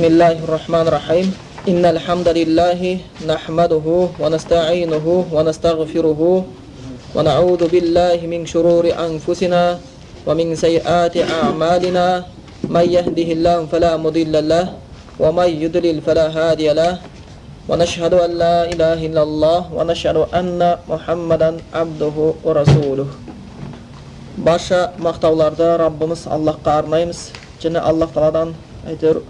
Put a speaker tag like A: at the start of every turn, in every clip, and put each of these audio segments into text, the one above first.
A: Bismillahirrahmanirrahim. Innal hamdalillahi nahmaduhu wa nasta'inuhu wa nastaghfiruhu wa na'udzu billahi min shururi anfusina wa min sayyiati a'malina. May yahdihillahu fala mudilla lahu wa may yudlil fala hadiya lahu. Wa nashhadu an la ilaha illallah wa nashhadu anna Muhammadan abduhu wa rasuluh. Barcha maqtovlarda Rabbimiz Allohga arnaymiz. Және Аллах Таладан әйтер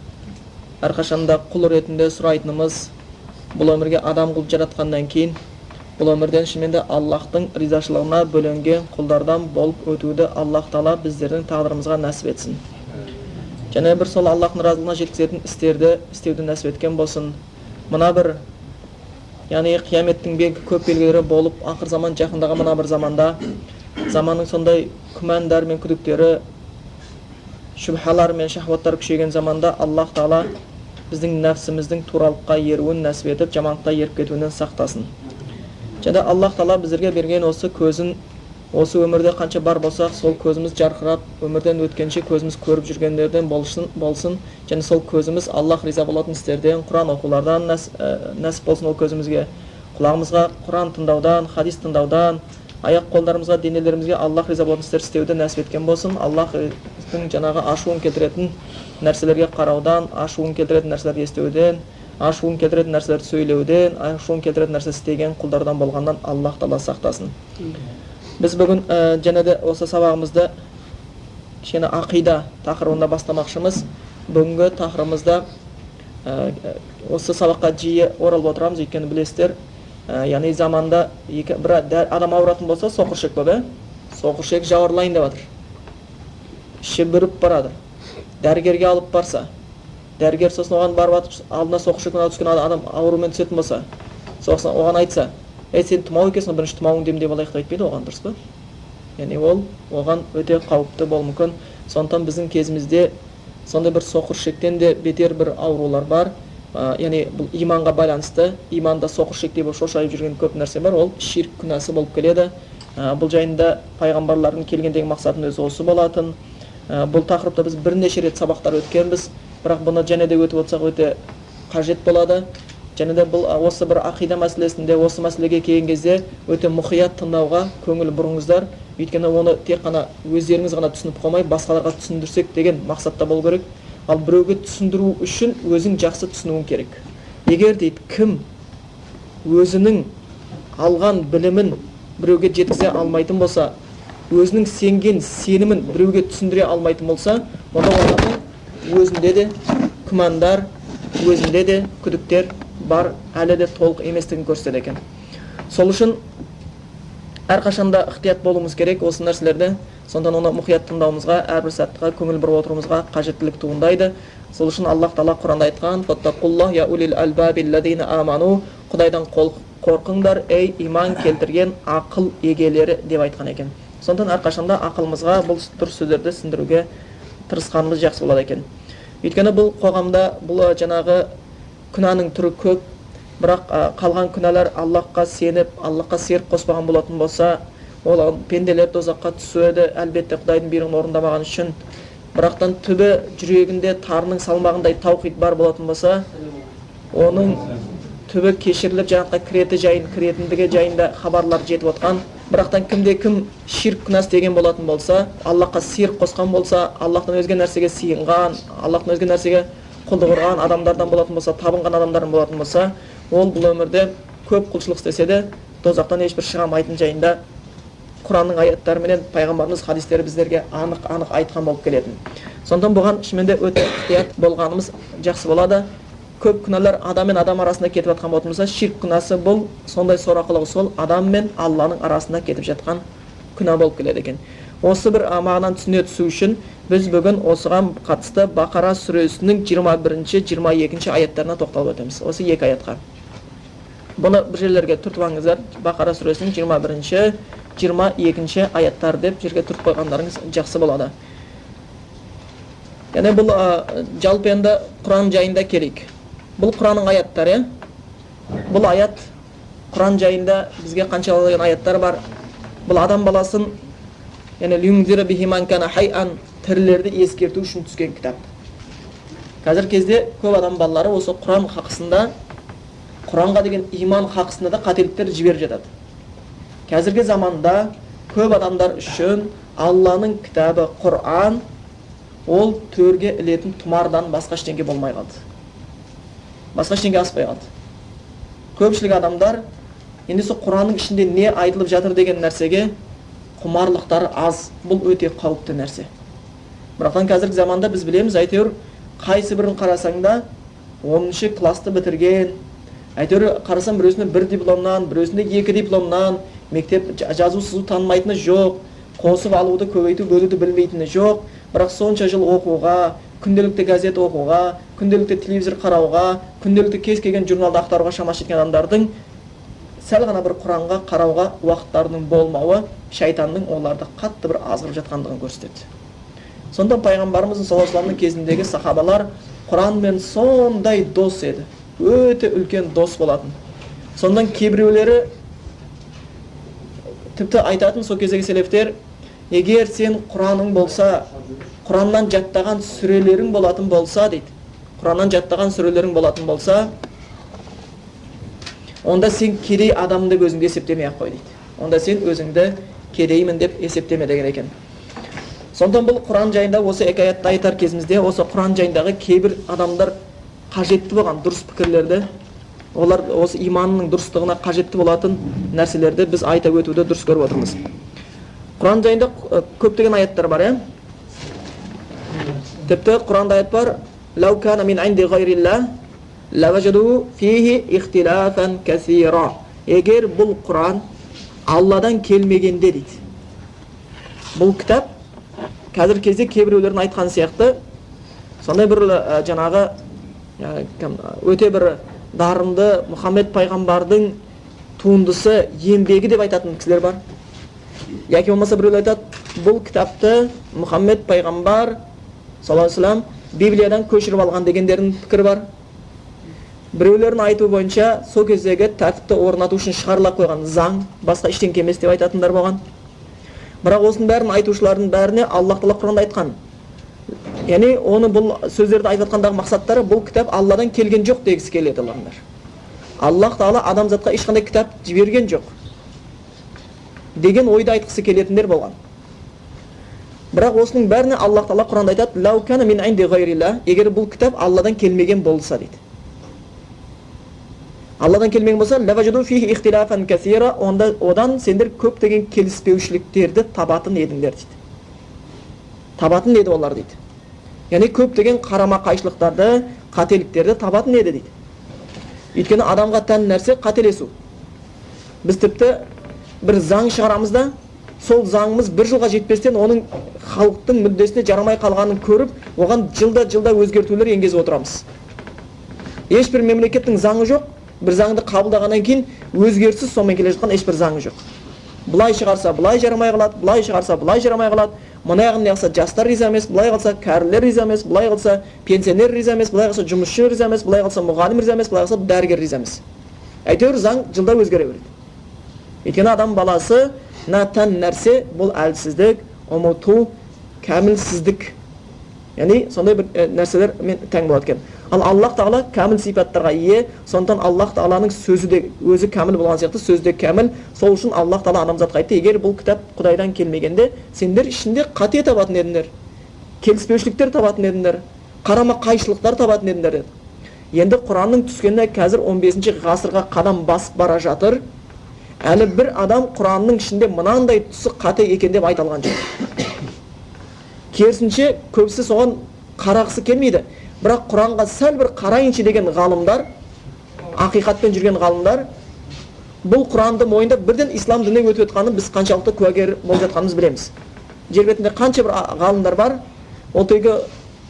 A: әрқашанда құл ретінде сұрайтынымыз, бұл өмірге адам қылып жаратқаннан кейін бұл өмірден шынымен Аллахтың ризашылығына бөленген құлдардан болып өтуді Аллах Таала біздердің тағдырымызға нәсіп етсін. Және бір сол Аллахтың разылығына жеткізетін істерді істеуді нәсіп еткен болсын. Мына бір яғни қияметтің көп белгілері болып, ақыр заман жақындаған мына бір заманда заманның сондай күмәндар мен күдіктері, шүбхалар мен шахваттар күшейген заманда Аллах Таала біздің нәпсіміздің туралыққа еруін нәсіп етіп, жамандыққа еріп кетуінен сақтасын. Және Аллах Таала біздерге берген осы көзін, осы өмірде қанша бар болсақ, сол көзіміз жарқырап, өмірден өткенше көзіміз көріп жүргендерден болсын, және сол көзіміз Аллах риза болатын істерден, Құран оқулардан нәсіп болсын ол көзімізге. Құлағымызға Құран тыңдаудан, хадис тыңдаудан, аяқ қолдарымызға, денелерімізге Аллах риза болатын істер істеуді нәсіп еткен болсын. Аллахтың жаңағы ашуын келтіретін нәрселерге қараудан, ашуын келтіретін нәрселерді естеуден, ашуын келтіретін нәрселерді сөйлеуден, ашуын келтіретін нәрсе істеген құлдардан болғаннан Аллах Таала сақтасын. Біз бүгін және де осы сабағымызды кішкене ақида тақырыбында бастамақшымыз. Бүгінгі тақырыбымызда осы сабаққа жиі оралып отырамыз, өйткені білесіздер, яғни заманда бір адам ауыратын болса, соқыршек болып, соқыршек жауырлайын деп жатыр. Іші бүріп барады. Дәрігерге алып барса, дәрігер сосын оған барып жатып, алдына соқыршектен түскен адам аурумен түсетін болса, сосын оған айтса, сен тұмау екенсің, бірінші тұмауың емдеп алайық деп айтпайды, оған дұрыс па? Яғни ол оған өте қауіпті болуы мүмкін. Сондықтан біздің кезімізде сондай бір соқыршектен де бетер бір аурулар бар. Яғни бұл иманға байланысты, иманда соқыршектей болып шошайып жүрген көп нәрсе бар, ол ширк күнәсі болып келеді. Бұл жайында пайғамбарлардың келгендегі мақсатының өзі осы болатын. Бұл тақырыпта біз бірнеше рет сабақтар өткенбіз, бірақ бұны және де өтіп отырсақ өте қажет болады. Және де бұл осы бір ақида мәселесінде, осы мәселеге келген кезде өте мұқият тыңдауға көңіл бұрыңыздар. Өйткені оны тек қана өздеріңіз ғана түсініп қоймай, басқаларға түсіндірсек деген мақсатта болу керек. Ал біреуге түсіндіру үшін өзің жақсы түсінуің керек. Егер дейді кім өзінің алған білімін біреуге жеткізе алмайтын болса, өзінің сенген сенімін біреуге түсіндіре алмайтын болса, онда оның өзінде де күмәндар, өзінде де күдіктер бар, әлі де толық еместігін көрсетеді екен. Сол үшін әрқашанда ықтият болуымыз керек осы нәрселерде. Сондан оны мұқият тыңдауымызға, әрбір сәттіға көңіл бұрып отыруымызға қажеттілік туындайды. Сол үшін Аллах Таала Құранда айтқан: "Фаттақуллах я улил альбабилладина аману", Құдайдан қорқыңдар, ей иман келтірген ақыл егелері деп айтқан екен. Сондықтан әрқашанда ақылымызға бұл дұрыс сөздерді сіңдіруге тырысқанымыз жақсы болады екен. Өйткені бұл қоғамда бұл жаңағы күнәнің түрі көп, бірақ қалған күнәлар Аллахқа сеніп, Аллахқа серік қоспаған болатын болса, ол пенделер тозаққа түседі, әлбетте Құдайдың бұйрығын орындамаған үшін. Бірақтан түбі жүрегінде тарының салмағындай таухид бар болатын болса, оның түбі кешіріліп жанатқа кіретіндігі жайында хабарлар жетіп отқан. Бірақтан кімде кім ширк күнәсі деген болатын болса, Аллахқа серік қосқан болса, Аллахтан өзге нәрсеге сиынған, Аллахтан өзге нәрсеге құлдық ұрған адамдардан болатын болса, табынған адамдардан болатын болса, ол бұл өмірде көп құлшылық істесе де тозақтан ешбір шыға алмайтын жайында Құранның аяттары менен пайғамбарымыз хадистері біздерге анық айтқан болып келетін. Сондықтан бұған шынымен өте ықтият болғанымыз жақсы болады. Көп күнәлар адам мен адам арасында кетіп жатқан болатын болса, ширк күнәсі бұл сондай сорақылығы сол адам мен Алланың арасында кетіп жатқан күнә болып келеді екен. Осы бір мағынаны түсіне түсу үшін біз бүгін осыған қатысты Бақара сүресінің 21-22 аяттарына тоқталып өтеміз. Осы екі аятқа. Бұны бір жерлерге түртіп алыңыздар. Бақара сүресінің 21-22 аяттар деп жерге түртіп қойғандарыңыз жақсы болады. Яғни бұл жалпы енді Құран жайында келейік. Бұл Құранның аяттары. Бұл аят Құран жайында бізге қаншалыған аяттар бар. Бұл адам баласын, яғни тірілерді ескерту үшін түскен кітап. Қазір кезде көп адам балалары осы Құран хақысында, Құранға деген иман хақысында да қателіктер жіберіп жатады. Қазіргі заманда көп адамдар үшін Алланың кітабы Құран ол төрге ілетін тұмардан басқа ештеңе болмай қалды. Басқа ештеңе аспай қалды. Көпшілік адамдар енді сол Құранның ішінде не айтылып жатыр деген нәрсеге құмарлықтары аз. Бұл өте қауіпті нәрсе. Бірақтан қазіргі заманда біз білеміз, әйтеуір қайсы бірін қарасаң да 10-шы класты бітірген, әйтеуір қарасаң біреусінде 1 дипломнан, біреусінде 2 дипломнан, мектеп жазу сызу танымайтыны жоқ, қосып алуды көбейту бөлуді білмейтіні жоқ, бірақ сонша жыл оқуға, күнделікті газет оқуға, күнделікті телевизор қарауға, күнделікті кез келген журналды ақтаруға шамасы жеткен адамдардың сәл ғана бір Құранға қарауға уақыттарының болмауы шайтанның оларды қатты бір азғырып жатқандығын көрсетеді. Сонда пайғамбарымыздың саллаллаху алейхи кезіндегі сахабалар Құранмен сондай дос еді, өте үлкен дос болатын. Сондан кейбіреулері тіпті айтатын сол кездегі селефтер, егер сен Құраның болса, Құраннан жаттаған сүрелерің болатын болса дейді, Құраннан жаттаған сүрелерің болатын болса, онда сен кедей адам деп өзіңді есептемей ақ қой дейді. Онда сен өзіңді кедеймін деп есептеме деген екен. Сондан бұл Құран жайында осы екі аятты айтар кезімізде осы Құран жайындағы кейбір адамдар қажетті болған дұрыс пікірлерді, олар осы иманның дұрыстығына қажетті болатын нәрселерді біз айтып өтуді дұрыс көріп отырмыз. Құран жайында көптеген аяттар бар, тіпті Құранда аят бар: "Лау кана мин инди гайрилла лаважаду фихи ихтилафан касира." Егер бұл Құран Алладан келмегенде дейді. Бұл кітап қазір кезде кейбіреулердің айтқан сияқты сондай бір жаңағы өте бір дарынды Мұхаммед пайғамбардың туындысы, еңбегі деп айтатын кісілер бар. Яки болмаса біреулер айтады, бұл кітапты Мұхаммед пайғамбар саллаллаху алейхи вассалам Библиядан көшіріп алған дегендердің пікірі бар. Біреулердің айтуы бойынша сол кездегі тәртіпті орнату үшін шығарыла қойған заң, басқа ештеңе емес деп айтатындар болған. Бірақ осының бәрін айтушылардың бәріне Аллах Тағала Құранда айтқан. Яғни оны бұл сөздерді айтып жатқандағы мақсаттары бұл кітап Алладан келген жоқ дегісі келеді олардың. Аллах Тағала адамзатқа ешқандай кітап жіберген жоқ деген ойды айтқысы келетіндер болған. Бірақ осының бәріне Аллах Тағала Құранда айтады: "Лау кана мин инди гайрилла", егер бұл кітап Алладан келмеген болса дейді. Алладан келмеген болса, "Лаважаду фихи ихтилафан касира", одан сендер көптеген келіспеушіліктерді табатын едіңдер дейді. Табатын еді олар дейді. Яғни көптеген қарама-қайшылықтарды, қателіктерді табатын еді дейді. Өйткені адамға тән нәрсе қателесу. Біз тіпті бір заң шығарамыз да, сол заңымыз бір жылға жетпестен оның халықтың мүддесіне жарамай қалғанын көріп, оған жылда өзгертулер енгізіп отырамыз. Ешбір мемлекеттің заңы жоқ, бір заңды қабылдағаннан кейін өзгеріссіз сонымен келе жатқан ешбір заңы жоқ. Бұлай шығарса бұлай жарамай қалады, бұлай шығарса бұлай жарамай қалады. Мұны яғни қылса жастар риза емес, бұлай қылса кәрілер риза емес, бұлай қылса пенсионер риза емес, бұлай қылса жұмысшы риза емес, бұлай қылса мұғалім риза емес, бұлай қылса дәрігер риза емес. Әйтеуір заң жылда өзгере береді. Өйткені адам баласы тән нәрсе бұл әлсіздік, ұмыту, кәмілсіздік. Яғни сондай бір нәрселер мен тәң болады екен. Ал Аллах Тағала кәміл сипаттарға ие, сондықтан Аллах Тағаланың сөзі де өзі кәміл болған сияқты, сөзі де кәміл. Сол үшін Аллах Тағала адамзатқа айтты: "Егер бұл кітап Құдайдан келмегенде, сендер ішінде қате табатын едіңдер, келіспеушіліктер табатын едіңдер, қарама-қайшылықтар табатын едіңдер" деді. Енді Құранның түскеніне қазір 15-ші ғасырға қадам басып бара жатыр. Әлі бір адам Құранның ішінде мынандай тұсы қате екен деп айта алған жоқ. Керісінше көбісі соған қарағысы келмейді. Бірақ Құранға сәл бір қарайыншы деген ғалымдар, ақиқатпен жүрген ғалымдар, бұл Құранды мойындап бірден ислам дініне өтіп жатқанын біз қаншалықты куәгер болып жатқанымыз білеміз. Жер бетінде қанша бір ғалымдар бар, ол тегі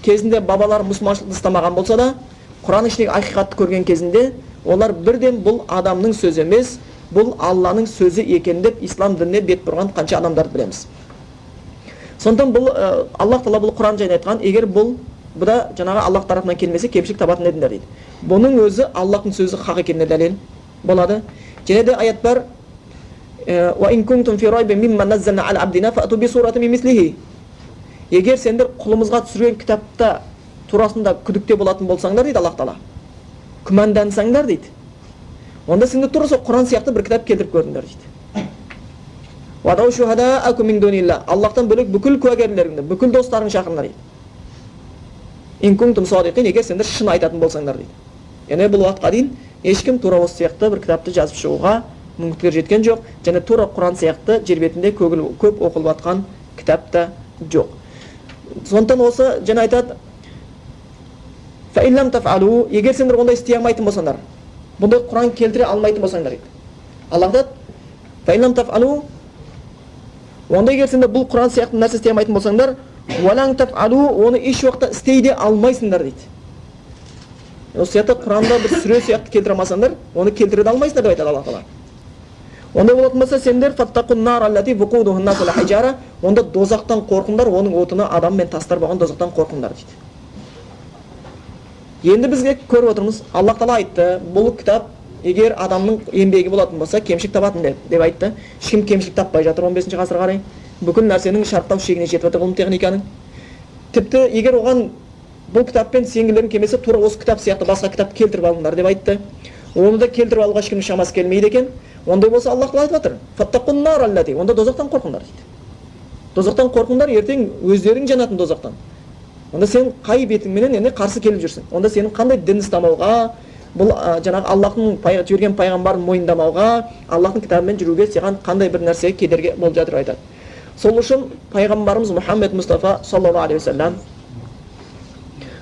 A: кезінде бабалар мұсылманшылықты ұстамаған болса да, Құран ішіндегі ақиқатты көрген кезінде, олар бірден бұл адамның сөзі емес, бұл Алланың сөзі екен деп ислам дініне бет бұрған қанша адамдарды білеміз. Сондықтан бұл Аллах Тағала бұл Құран жайында айтқан, егер бұл да жаңағы Аллах тарапынан келмесе кемшілік табатын едіңдер дейді. Бұның өзі Аллахтың сөзі хақ екеніне дәлел болады. Және де аят бар: "Ва ин кунтум фи райбин мимма наззална ала абдина фату би суратин мислихи". Егер сендер құлымызға түсірген кітапта турасында күдікте болатын болсаңдар дейді Аллах Тағала, күмәндансаңдар дейді, онда сендер тура сол Құран сияқты бір кітап келтіріп көрдіңдер дейді. Вадау шухадаакум мин дунилла, Аллахтан бөлек бүкіл куәгерлеріңді, бүкіл достарың шақырыңдар дейді. Ин кунтум садиқин, егер сендер шын айтатын болсаңдар дейді. Яғни бұл уақытқа дейін ешкім тура осы сияқты бір кітапты жазып шығуға мүмкіндік жеткен жоқ, және тура Құран сияқты жер бетінде көп оқылып жатқан кітап та жоқ. Сондықтан осы және айтады, фаиллам тафалу, егер сендер ондай істей алмайтын болсаңдар, бұндай Құран келтіре алмайтын болсаңдар дейді. Аллах айтады, фаиллам тафалу, онда егер сендер бұл Құран сияқты нәрсе істей алмайтын болсаңдар, валан тафалу, оны еш уақытта істей де алмайсыңдар дейді. Осы сияқты Құранда бір сүре сияқты келтіре алмасаңдар, оны келтіре де алмайсыңдар деп айтады Аллах Тағала. Онда болатын болса сендер фаттақун нар аллати вуқудухун нас вал хижара, онда дозақтан қорқыңдар, оның отыны адам мен тастар болған дозақтан қорқыңдар дейді. Енді бізге көріп отырмыз, Аллах Тағала айтты, бұл кітап егер адамның еңбегі болатын болса, кемшілік табатын деп айтты. Ешкім кемшілік таппай жатыр 15-ші ғасырға қарай. Бүкіл нәрсенің шарттау шегіне жетіп жатыр ғылым техниканың. Тіпті егер оған бұл кітаппен сенгілерің келмесе, тура осы кітап сияқты басқа кітап келтіріп алыңдар деп айтты. Оны да келтіріп алуға ешкімнің шамасы келмейді екен. Ондай болса Аллах Тағала айтып жатыр, фаттақун нар аллати, онда дозақтан қорқыңдар дейді. Дозақтан қорқыңдар, ертең өздерің жанатын дозақтан. Онда сен қай бетіңменен енді қарсы келіп жүрсің? Онда сенің қандай дін ұстамауға, бұл жаңағы Аллахтың жіберген пайғамбарын мойындамауға, Аллахтың кітабымен жүруге саған қандай бір нәрсе кедергі болып жатыр айтады. Сол үшін пайғамбарымыз Мұхаммед Мұстафа саллаллаху алейхи вассалам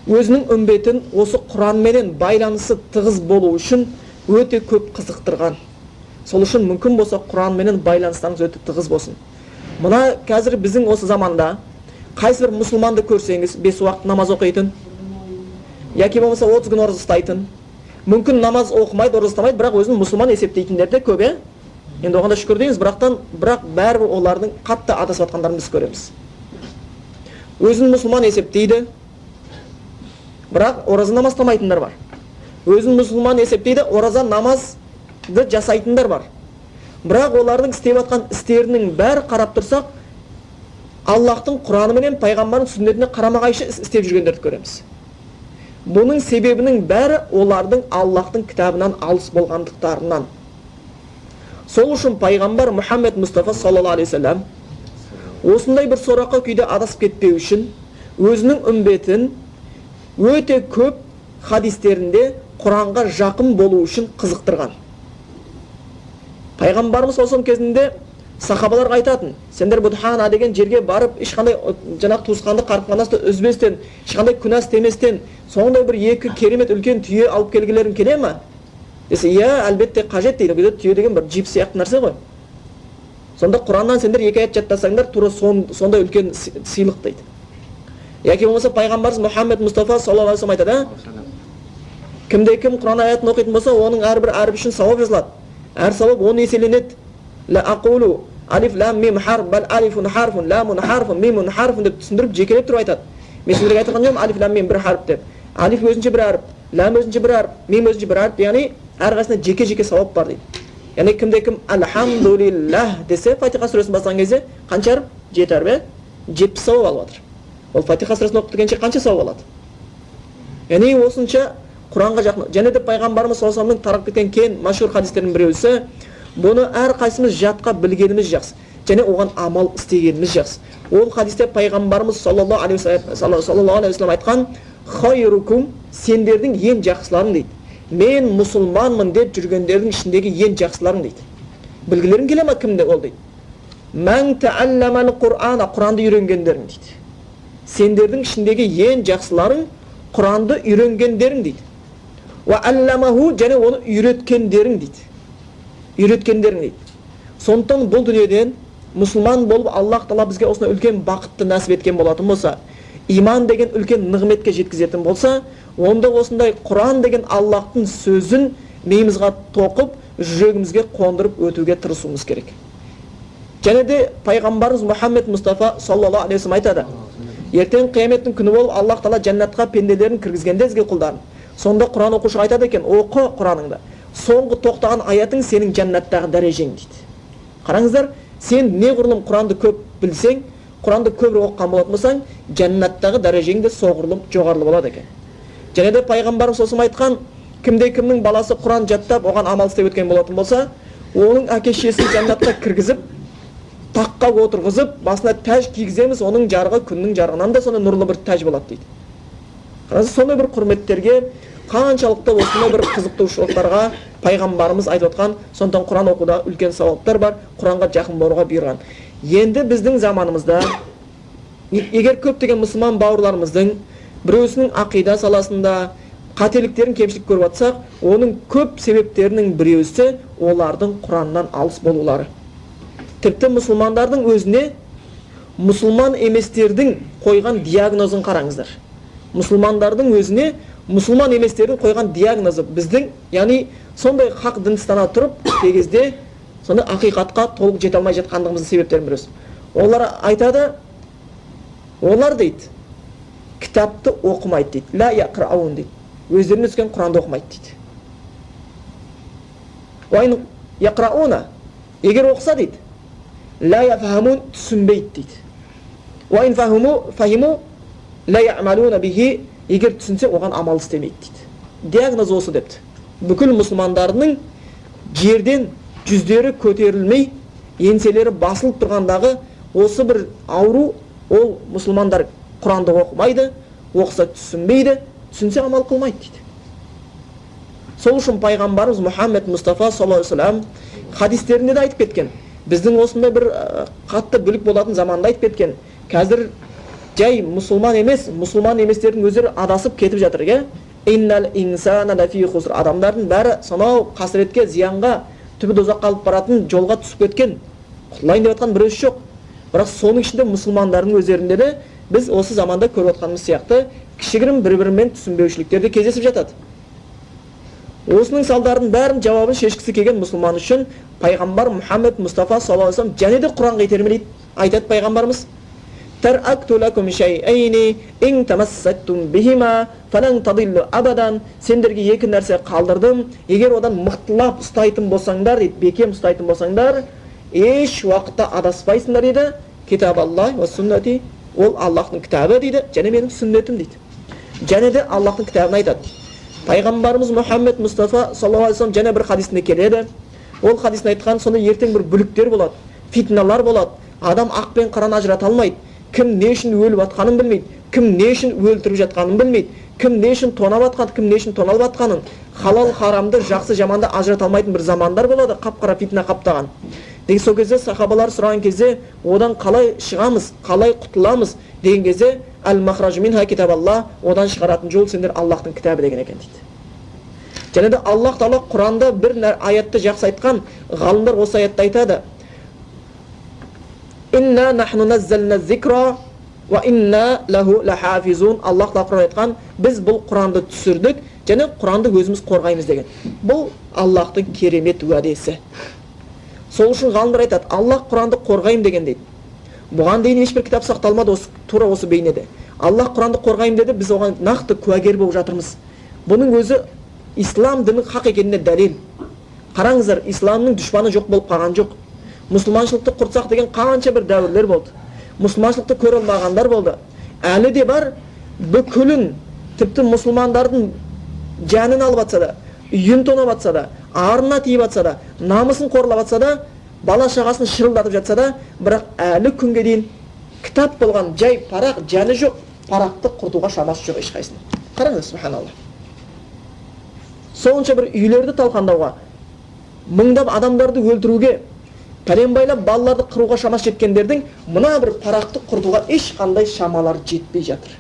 A: өзінің үмбетін осы Құранменен байланысы тығыз болу үшін өте көп қызықтырған. Сол үшін мүмкін болса Құранменен байланыстарыңыз өте тығыз болсын. Мына қазір біздің осы заманда қайсы бір мұсылманды көрсеңіз, 5 уақыт намаз оқитын, яки болмаса 30 күн ораза ұстайтын, мүмкін намаз оқымайды, ораза ұстамайды, бірақ өзін мұсылман есептейтіндер де көп, енді оған да шүкір дейміз, бірақ бәрібір олардың қатты адасып жатқандарын біз көреміз. Өзін мұсылман есептейді, бірақ ораза намаз ұстамайтындар бар. Өзін мұсылман есептейді, ораза намазды жасайтындар бар. Бірақ олардың істеп жатқан істерінің бәрі қарап тұрсақ, Аллахтың Құраны менен пайғамбардың сүннетіне қарама-қайшы істеп жүргендерді көреміз. Бұның себебінің бәрі олардың Аллахтың кітабынан алыс болғандықтарынан. Сол үшін пайғамбар Мұхаммед Мұстафа саллаллаху алейхи вассалам осындай бір сорақы күйде адасып кетпеу үшін өзінің үмбетін өте көп хадистерінде Құранға жақын болу үшін қызықтырған. Пайғамбарымыз сол кезінде сахабаларға айтатын, сендер Будхана деген жерге барып, ешқандай жаңағы туысқанды қарым-қатынасты үзбестен, ешқандай күнә істеместен, сондай бір 2 керемет үлкен түйе алып келгілерің келе ме? Десе, иә, әлбетте қажет дейді. Түйе деген бір джип сияқты нәрсе ғой. Сонда Құраннан сендер 2 аят жаттасаңдар, тура сондай үлкен сыйлық дейді. Яки болмаса пайғамбарымыз Мұхаммед Мұстафа саллаллаху алейхи вассалам айтады, кімде-кім Құран аятын оқитын болса, оның әрбір әріп үшін сауап жазылады. Әр сауап 10 еселенеді. Ла aqulu алиф лам мим харф бал алифун харфун ламун харфун мимун харфун деп түсіндіріп жекелеп тұрып айтады. Мен сіздерге айтқан жоқпын алиф лам мим бір харф деп. Алиф өзінше бір әріп, лам өзінше бір әріп, мим өзінше бір әріп, яғни әрқайсысында жеке-жеке сауап бар дейді. Яғни кімде-кім альхамдулиллах десе, Фатиха сүресін бастаған кезде қанша әріп? 7 әріп, 70 сауап алып жатыр. Ол Фатиха сүресін оқып бергенше қанша сауап алады? Яғни осынша Құранға жақын. Және де пайғамбарымыз саллаллаху алейхи вассаламның тарап кеткен кен машһур хадистерінің біреусі, бұны әр қайсымыз жатқа білгеніміз жақсы, және оған амал істегеніміз жақсы. Ол хадисте пайғамбарымыз саллаллаху алейхи вассалам айтқан, хайрукум, сендердің ең жақсыларың дейді. Мен мұсылманмын деп жүргендердің ішіндегі ең жақсыларың дейді. Білгілерің келе ме кімде ол дейді? Мән тәалламал Құр'ана, Құранды үйренгендерің дейді. Сендердің ішіндегі ең жақсыларың Құранды үйренгендерің дейді. Ва алламаху, және оны үйреткендерің дейді. Үйреткендерің дейді. Сондықтан бұл дүниеден мұсылман болып Аллах Тағала бізге осындай үлкен бақытты нәсіп еткен болатын болса, иман деген үлкен нығметке жеткізетін болса, онда осындай Құран деген Аллахтың сөзін миымызға тоқып, жүрегімізге қондырып өтуге тырысуымыз керек. Және де пайғамбарымыз Мұхаммед Мұстафа саллаллаху алейхи вассалам айтады, ертең қияметтің күні болып Аллах Тағала жәннатқа пенделерін кіргізгенде ізге құлдарын, сонда Құран оқушы айтады екен, оқы Құраныңды. Соңғы тоқтаған аятың сенің жәннаттағы дәрежең дейді. Қараңыздар, сен неғұрлым Құранды көп білсең, Құранды көбірек оқыған болатын болсаң, жәннаттағы дәрежең де соғұрлым жоғарылы болады екен. Және де пайғамбарымыз осыны айтқан, кімде-кімнің баласы Құран жаттап, оған амал істеп өткен болатын болса, оның әке-шешесін жәннатқа кіргізіп, таққа отырғызып, басына тәж кигіземіз, оның жарығы күннің жарығынан да сондай нұрлы бір тәж болады дейді. Қараңыз, сондай бір құрметтерге, қаншалықты осындай бір қызықтырушылықтарға пайғамбарымыз айтып отқан, сондықтан Құран оқуда үлкен сауаптар бар, Құранға жақын болуға бұйырған. Енді біздің заманымызда, егер көптеген мұсылман бауырларымыздың біреусінің ақида саласында қателіктерін, кемшілік көріп жатсақ, оның көп себептерінің біреусі олардың Құраннан алыс болулары. Тіпті мұсылмандардың өзіне мұсылман еместердің қойған диагнозын қараңыздар. Мұсылмандардың өзіне мұсылман еместердің қойған диагнозы біздің, яғни сондай хақ дін ұстана тұрып, кей кезде сондай ақиқатқа толық жете алмай жатқандығымыздың себептерін біреусі. Олар айтады, олар дейді, кітапты оқымайды дейді, ла яқрауун дейді, өздеріне түскен Құранды оқымайды дейді. Уайын яқрауна, егер оқыса дейді, ла яфахамун, түсінбейді дейді. Уайын фахиму, ла яъмалуна бихи, егер түсінсе, оған амал істемейді дейді. Диагноз осы депті. Бүкіл мұсылмандарының жерден жүздері көтерілмей, еңселері басылып тұрғандағы осы бір ауру, ол мұсылмандар Құранды оқымайды, оқыса түсінбейді, түсінсе амал қылмайды дейді. Сол үшін пайғамбарымыз Мұхаммед Мұстафа саллаллаху алейхи ва саллям хадистерінде де айтып кеткен. Біздің осындай бір қатты бүлік болатын заманда айтып кеткен. Қазір жай мұсылман еместердің өздері адасып кетіп жатыр, ге? Иннал инсана лафи хуср. Адамдардың бәрі сонау қасіретке, зиянға, түбі дозаққа алып баратын жолға түсіп кеткен. Құтылайын деп жатқан біреусі жоқ. Бірақ соның ішінде мұсылмандардың өздерінде де біз осы заманда көріп отқанымыз сияқты кішігірім бір-бірімен түсінбеушіліктерде кездесіп жатады. Осының салдардың бәрін жауабын шешкісі келген мұсылман үшін пайғамбар Мұхаммед Мұстафа саллаллаху алейхи ва саллям және де Құранға итермелейді. Айтады пайғамбарымыз: "Таракту лакум шайъайни ин тамассаттум бихима фалан тадиллу абадан." Сендерге екі нәрсе қалдырдым, егер одан мықтылап ұстайтын болсаңдар, дейді, бекем ұстайтын болсаңдар, еш уақытта адаспайсыңдар дейді. Китаб Аллах ва суннати, ол Аллахтың кітабы дейді, және менің сүннетім дейді. Және де Аллахтың кітабын айтады. Пайғамбарымыз Мұхаммед Мұстафа саллаллаху алейхи ва саллям және бір хадисінде келеді. Ол хадисінде айтқан, сонда ертең бір бүліктер болады, фитналар болады. Адам ақ пен қараны ажырата алмайды. Кім не үшін өліп жатқанын білмейді, кім не үшін өлтіріп жатқанын білмейді, кім не үшін тонап жатқанын, кім не үшін тоналып жатқанын, халал харамды, жақсы жаманды ажырата алмайтын бір замандар болады, қап-қара фитна қаптаған. Деген сол кезде сахабалар сұраған кезде, одан қалай шығамыз, қалай құтыламыз деген кезде, әл-махраж минха китабалла, одан шығаратын жол сендер Аллахтың кітабы деген екен дейді. Және де Аллах Тағала Құранда бір аятты жақсы айтқан, ғалымдар осы аятты айтады: "Инна нахну наззална зикра ва инна лаху лахафизун." Аллах Тағала Құранда айтқан, біз бұл Құранды түсірдік, және Құранды өзіміз қорғаймыз деген. Бұл Аллахтың керемет уәдесі. Сол үшін ғалымдар айтады, Аллах Құранды қорғайым деген дейді. Бұған дейін ешбір кітап сақталмады тура осы бейнеде. Аллах Құранды қорғайым деді, біз оған нақты куәгер болып жатырмыз. Бұның өзі ислам дінің хақ екеніне дәлел. Қараңыздар, исламның дұшпаны жоқ болып қалған жоқ. Мұсылманшылықты құртсақ деген қанша бір дәуірлер болды. Мұсылманшылықты көре алмағандар болды. Әлі де бар, бүкілін, тіпті мұсылмандардың жанын алып атса да, үйін тонап атса да, арына тиіп атса да, намысын қорлап атса да, бала шағасын шырылдатып жатса да, бірақ әлі күнге дейін кітап болған жай парақ, жаны жоқ, парақты құртуға шамасы жоқ ешқайсының. Қараңыз, субханалла. Сонша бір үйлерді талқандауға, мыңдап адамдарды өлтіруге, пәленбайлап балаларды қыруға шамасы жеткендердің мына бір парақты құртуға ешқандай шамалар жетпей жатыр.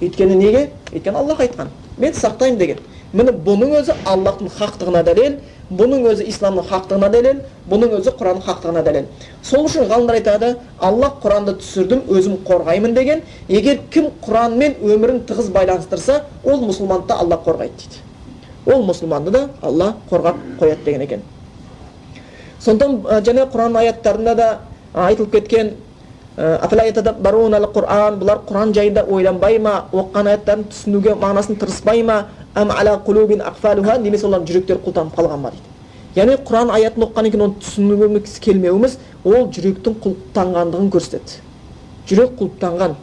A: Өйткені неге? Өйткені Аллах айтқан, мен сақтаймын деген. Міне бұның өзі Аллахтың хақтығына дәлел, бұның өзі исламның хақтығына дәлел, бұның өзі Құранның хақтығына дәлел. Сол үшін ғалымдар айтады, Аллах Құранды түсірдім, өзім қорғаймын деген. Егер кім Құранмен өмірін тығыз байланыстырса, ол мұсылманды Аллах қорғайды дейді. Ол мұсылманды да Аллах қорғап қояды деген екен. Сондықтан және Құран аяттарында да айтылып кеткен, бұлар Құран жайында ойланбай ма, оққан аяттарын түсінуге мағынасын тырыспай ма, немесе олардың жүректері құлтанып қалған ма дейді. Яғни Құран аятын оққаннан кейін оны түсінуіміз келмеуіміз ол жүректің құлтанғандығын көрсетеді. жүрек құлыптанған.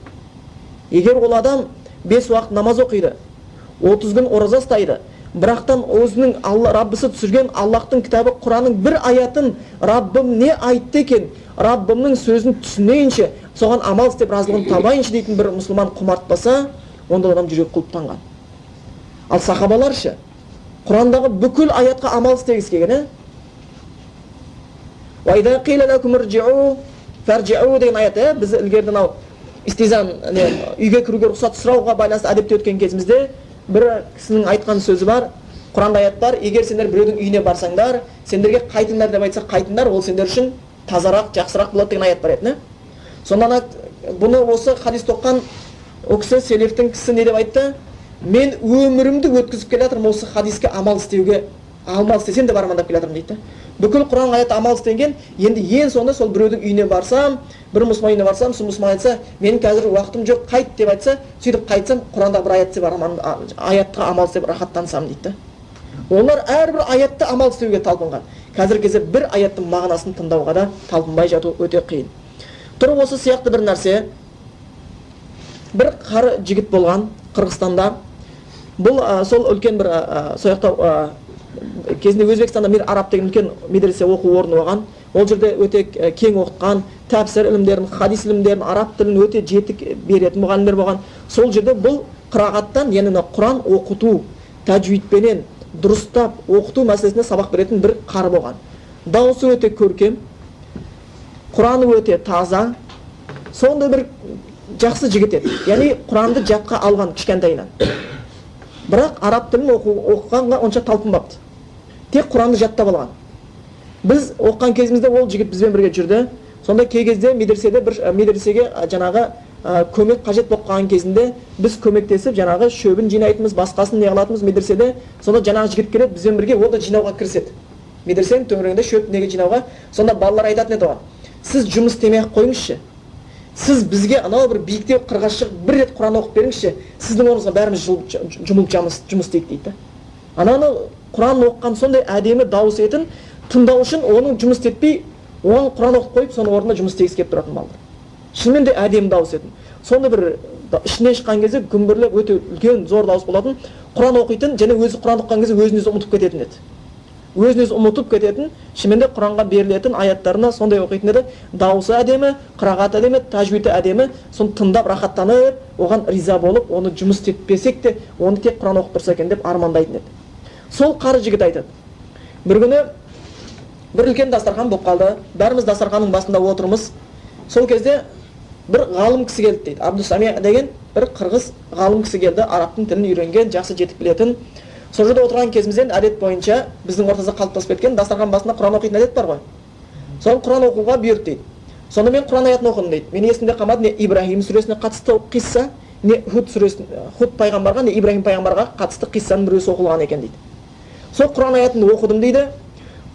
A: Егер ол адам 5 уақыт намаз оқиды, 30 күн ораза ұстайды, бірақтан өзінің Раббысы түсірген Аллахтың кітабы Құранның бір аятын Раббым не айтты екен, Раббымның сөзін түсінейінші, соған амал істеп разылығын табайыншы дейтін бір мұсылман құмартпаса, онда адам жүрек құлыптанған. Ал сахабалар ше, Құрандағы бүкіл аятқа амал істегісі келген, وَإِذَا قِيلَ لَكُمْ ارْجِعُوا فَارْجِعُوا деген аят, біз ілгерден истизан үйге кіруге рұқсат сұрауға байланысты әдепте өткен кезімізде бір кісінің айтқан сөзі бар. Құранда аят бар, егер сендер біреудің үйіне барсаңдар, сендерге қайтыңдар деп айтса қайтыңдар, ол сендер үшін тазарақ, жақсырақ болады деген аят бар еді. Сонда бұны осы хадис тоққан о кісі, селефтің кісі не деп айтты? Мен өмірімді өткізіп келе жатырмын осы хадиске амал істеуге, амал істесем деп армандап келе жатырмын дейді. Бүкіл Құран аяты амал істеген, енді ең соңында сол біреудің үйіне барсам, бір мұсылман үйіне барсам, сол мұсылман айтса, менің қазір уақытым жоқ, қайт деп айтса, сөйтіп қайтсам, Құранда бір аят істеп аятқа амал істеп рахаттансам дейді. Олар әрбір аятты амал істеуге талпынған. Қазіргі кезде бір аяттың мағынасын тыңдауға да талпынбай жату өте қиын. Тұрып осы сияқты бір нәрсе, бір қары жігіт болған Қырғызстанда. Бұл сол үлкен бір сояқта кезінде Өзбекстанда Мир Араб деген үлкен медресе оқу орны болған. Ол жерде өте кең оқытқан, тәпсір ілімдерін, хадис ілімдерін, араб тілін өте жетік беретін мұғалімдер болған. Сол жерде бұл қырағаттан, яғни Құран оқыту, тәжвидпенен дұрыстап оқыту мәселесіне сабақ беретін бір қары болған. Дауысы өте көркем, Құраны өте таза, сондай бір жақсы жігіт еді. Яғни Құранды жатқа алған кішкентайынан. Бірақ араб тілін оқығанға онша талпынбапты. Тек Құранды жаттап алған. Біз оқыған кезімізде ол жігіт бізбен бірге жүрді. Сонда кей кезде медресеге жаңағы көмек қажет болып қалған кезінде біз көмектесіп жаңағы шөбін жинайтынбыз, басқасын не қылатынбыз медреседе. Сонда жаңағы жігіт келеді бізбен бірге, ол да жинауға кіріседі. Медресенің төңірегінде шөп неге жинауға. Сонда балалар айтатын еді оған: "Сіз жұмыс істемей-ақ қойыңызшы. Сіз бізге анау бір биіктеу қырға шығып бір рет Құран оқып беріңізші. Сіздің орныңызға бәріміз жұмылып жұмыс істейік" дейді. Ананы Құран оқыған сондай әдемі дауыс етін тыңдау үшін оның жұмыс істетпей, оған Құран оқып қойып, соның орнына жұмыс істегісі келіп тұратын балалар. Шынымен де әдемі дауыс етін. Сонда бір ішіне шыққан кезде гүмбірлеп өте үлкен зор дауыс болатын. Құран оқитын, және өзі Құран оқыған кезде өзін-өзі ұмытып кететін еді. Өзін-өзі ұмытып кететін, шынымен де Құранға берілетін аяттарына сондай оқитын еді. Дауысы әдемі, қырағаты әдемі, тәжвиді әдемі. Соны тыңдап рахаттанып, оған риза болып, оны жұмыс істетпесек те, оны тек Құран оқып тұрса екен деп армандайтын еді. Сол қары жігіт айтады: "Бір күні бір үлкен дастархан болып қалды. Бәріміз дастарханның басында отырмыз. Сол кезде бір ғалым кісі келді" дейді. Абдусами деген бір қырғыз ғалым кісі келді, арабтың тілін үйренген, жақсы жетік білетін. Сол жерде отырған кезімізден әдет бойынша біздің ортамызда қалыптасып кеткен дастархан басында Құран оқитын әдет бар ғой. Соны Құран оқуға бұйырды дейді. Сонда мен Құран аятын оқыдым дейді. Мен есімде қалмады, не Ибрахим сүресіне қатысты қисса, не Худ пайғамбарға, не Ибрахим пайғамбарға қатысты қиссаның біреусі оқылған екен дейді. Сол Құран аятын оқыдым дейді.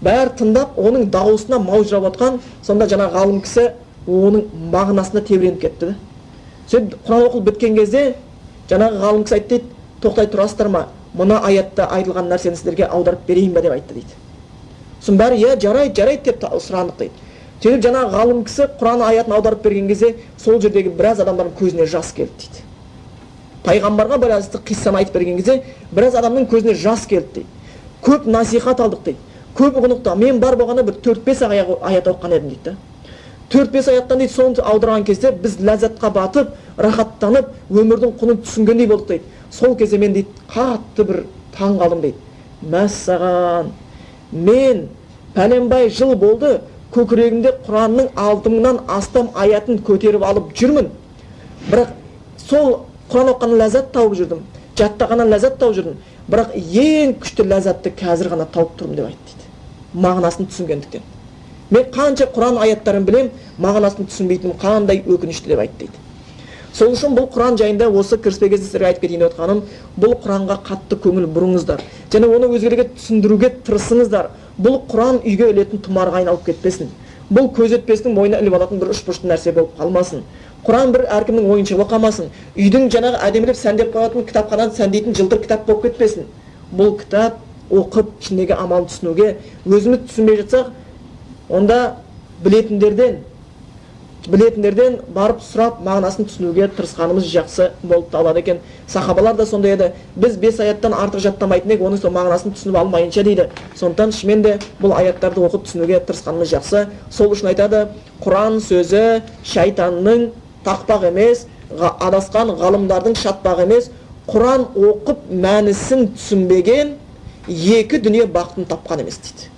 A: Бәрі тыңдап, оның дауысына маужырап отқан. Сонда жаңа ғалым кісі оның мағынасына тебіреніп кетті. Сөйтіп Құран оқылып біткен кезде жаңағы ғалым кісі айтты дейді: "Тоқтай тұрасыздар ма? Мына аятта айтылған нәрсені сіздерге аударып берейін бе" деп айтты дейді. Сосын бәрі "Иә, жарайды" деп сұрандық дейді. Сөйтіп жаңағы ғалым кісі Құран аятын аударып берген кезде сол жердегі біраз адамдардың көзіне жас келді дейді. Пайғамбарға байланысты қиссаны айтып берген кезде біраз адамның көзіне жас келді дейді. Көп насихат алдық дейді. Көп ұғындық. Мен бар болғанда бір 4-5 аят оқыған едім дейді. 4-5 аяттан дейді, соны аударған кезде біз ләззатқа батып, рахаттанып, өмірдің құнын түсінгендей болдық дейді. Сол кезде мен дейді қатты бір таң қалдым дейді. "Мәссаған, мен пәленбай жыл болды көкірегімде Құранның 6000-нан астам аятын көтеріп алып жүрмін. Бірақ сол Құран оқығаннан ләззат тауып жүрдім, жаттағаннан ләззат тауып жүрдім. Бірақ ең күшті ләззатты қазір ғана тауып тұрмын" деп айтты дейді. Мағынасын түсінгендіктен. "Мен қанша Құран аяттарын білем, мағынасын түсінбейтінім қандай өкінішті" деп айтты дейді. Сол үшін бұл Құран жайында осы кіріспе кезде сіздерге айтып кетейін отқаным, бұл Құранға қатты көңіл бұрыңыздар. Және оны өзгелерге түсіндіруге тырысыңыздар. Бұл Құран үйге ілетін тұмарға айналып кетпесін. Бұл көзетпесінің мойнына іліп алатын бір үш-бұрышты нәрсе болып қалмасын. Құран бір әркімнің ойыншығы болып қалмасын. Үйдің жаңағы әдемілеп сәндеп қоятын кітапханадан сәндейтін жылтыр кітап болып кетпесін. Бұл кітап оқып, ішіндегі амалын түсінуге, өзіміз түсінбей жатсақ, онда білетіндерден білетіндерден барып сұрап мағынасын түсінуге тырысқанымыз жақсы болып табылады екен. Сахабалар да сондай еді. Біз 5 аяттан артық жаттамайтын едік, оның сол мағынасын түсініп алмайынша дейді. Сондықтан шынымен де бұл аяттарды оқып түсінуге тырысқанымыз жақсы. Сол үшін айтады, Құран сөзі шайтанның тақпақ емес, адасқан ғалымдардың шатпағы емес, Құран оқып мәнісін түсінбеген екі дүние бақытын тапқан емес дейді.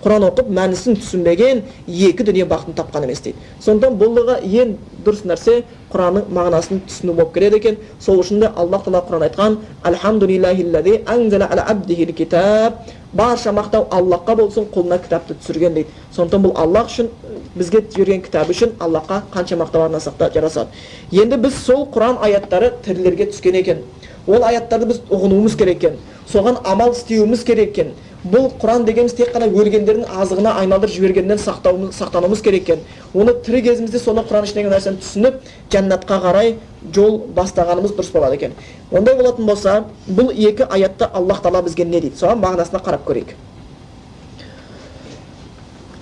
A: Құран оқып мәнісін түсінбеген екі дүние бақытын тапқан емес дейді. Сондықтан бұлығы ең дұрыс нәрсе Құранның мағынасын түсіну болып келеді екен. Сол үшін де Аллах Тағала Құран айтқан: "Алхамдулиллахиллази анзала ала абдихил китаб", барша мақтау Аллахқа болсын, қолына кітапты түсірген дейді. Сондықтан бұл Аллах үшін, бізге жіберген кітап үшін Аллахқа қанша мақтау арнасақ та жарасады. Енді біз сол Құран аяттары тірілерге түскен екен. Ол аяттарды біз ұғынуымыз керек екен. Соған амал істеуіміз керек екен. Бұл Құран дегеніміз тек қана өлгендердің азығына айналдырып жібергеннен сақтануымыз керек екен. Оны тірі кезімізде соны Құран ішіндегі нәрсені түсініп, жәннатқа қарай жол бастағанымыз дұрыс болады екен. Ондай болатын болса, бұл екі аятта Аллах Тағала бізге не дейді? Соған мағынасына қарап көрейік.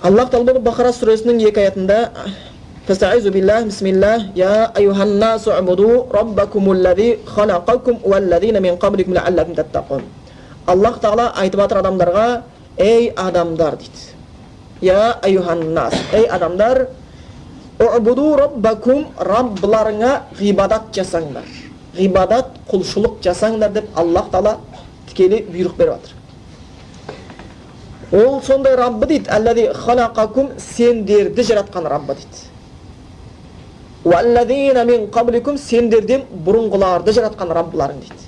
A: Аллах Тағала Бақара сүресінің 2 аятында: "Фастаизу биллах, бисмиллах, я айюхан насу убуду раббакумуллази халақакум уаллазина мин қабликум лааллакум таттақун." Аллах Тағала айтып жатыр адамдарға: "Ей адамдар" дейді. "Я айюхан нас", ей адамдар, убуду раббакум, раббыларыңа ғибадат жасаңдар. Ғибадат, құлшылық жасаңдар деп Аллах Тағала тікелей бұйрық беріп жатыр. Ол сондай Раббы дейді, аллази халақакум, сендерді жаратқан Раббы дейді. Уаллазина мин қабликум, сендерден бұрынғыларды жаратқан Раббыларың дейді.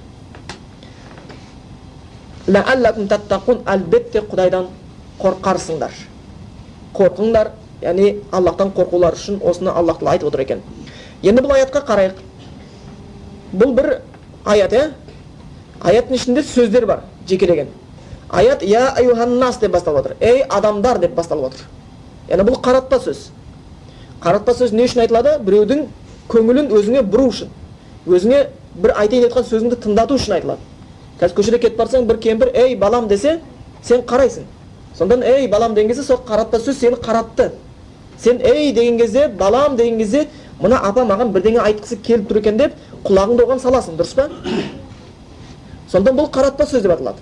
A: Лааллакум таттақун, әлбетте Құдайдан қорқарсыңдар. Қорқыңдар, яғни Аллахтан қорқулар үшін осыны Аллах Тағала айтып отыр екен. Енді бұл аятқа қарайық. Бұл бір аят, аяттың ішінде сөздер бар, жекелеген. Аят "Я айюханнас" деп басталып отыр. Ей адамдар деп басталып отыр. Яғни бұл қаратпа сөз. Қаратпа сөз не үшін айтылады? Біреудің көңілін өзіңе бұру үшін, өзіңе бір айтайын айтқан сөзіңді тыңдату үшін айтылады. Қазір көшеде кетіп барсаң, бір кемпір "Ей балам" десе, сен қарайсың. Сондан "Ей балам" деген кезде сол қаратпа сөз сені қаратты. Сен "Ей" деген кезде, "Балам" деген кезде, мына апа маған бірдеңе айтқысы келіп тұр екен деп, құлағыңды оған саласың, дұрыс па? Сондан бұл қаратпа сөз деп аталады.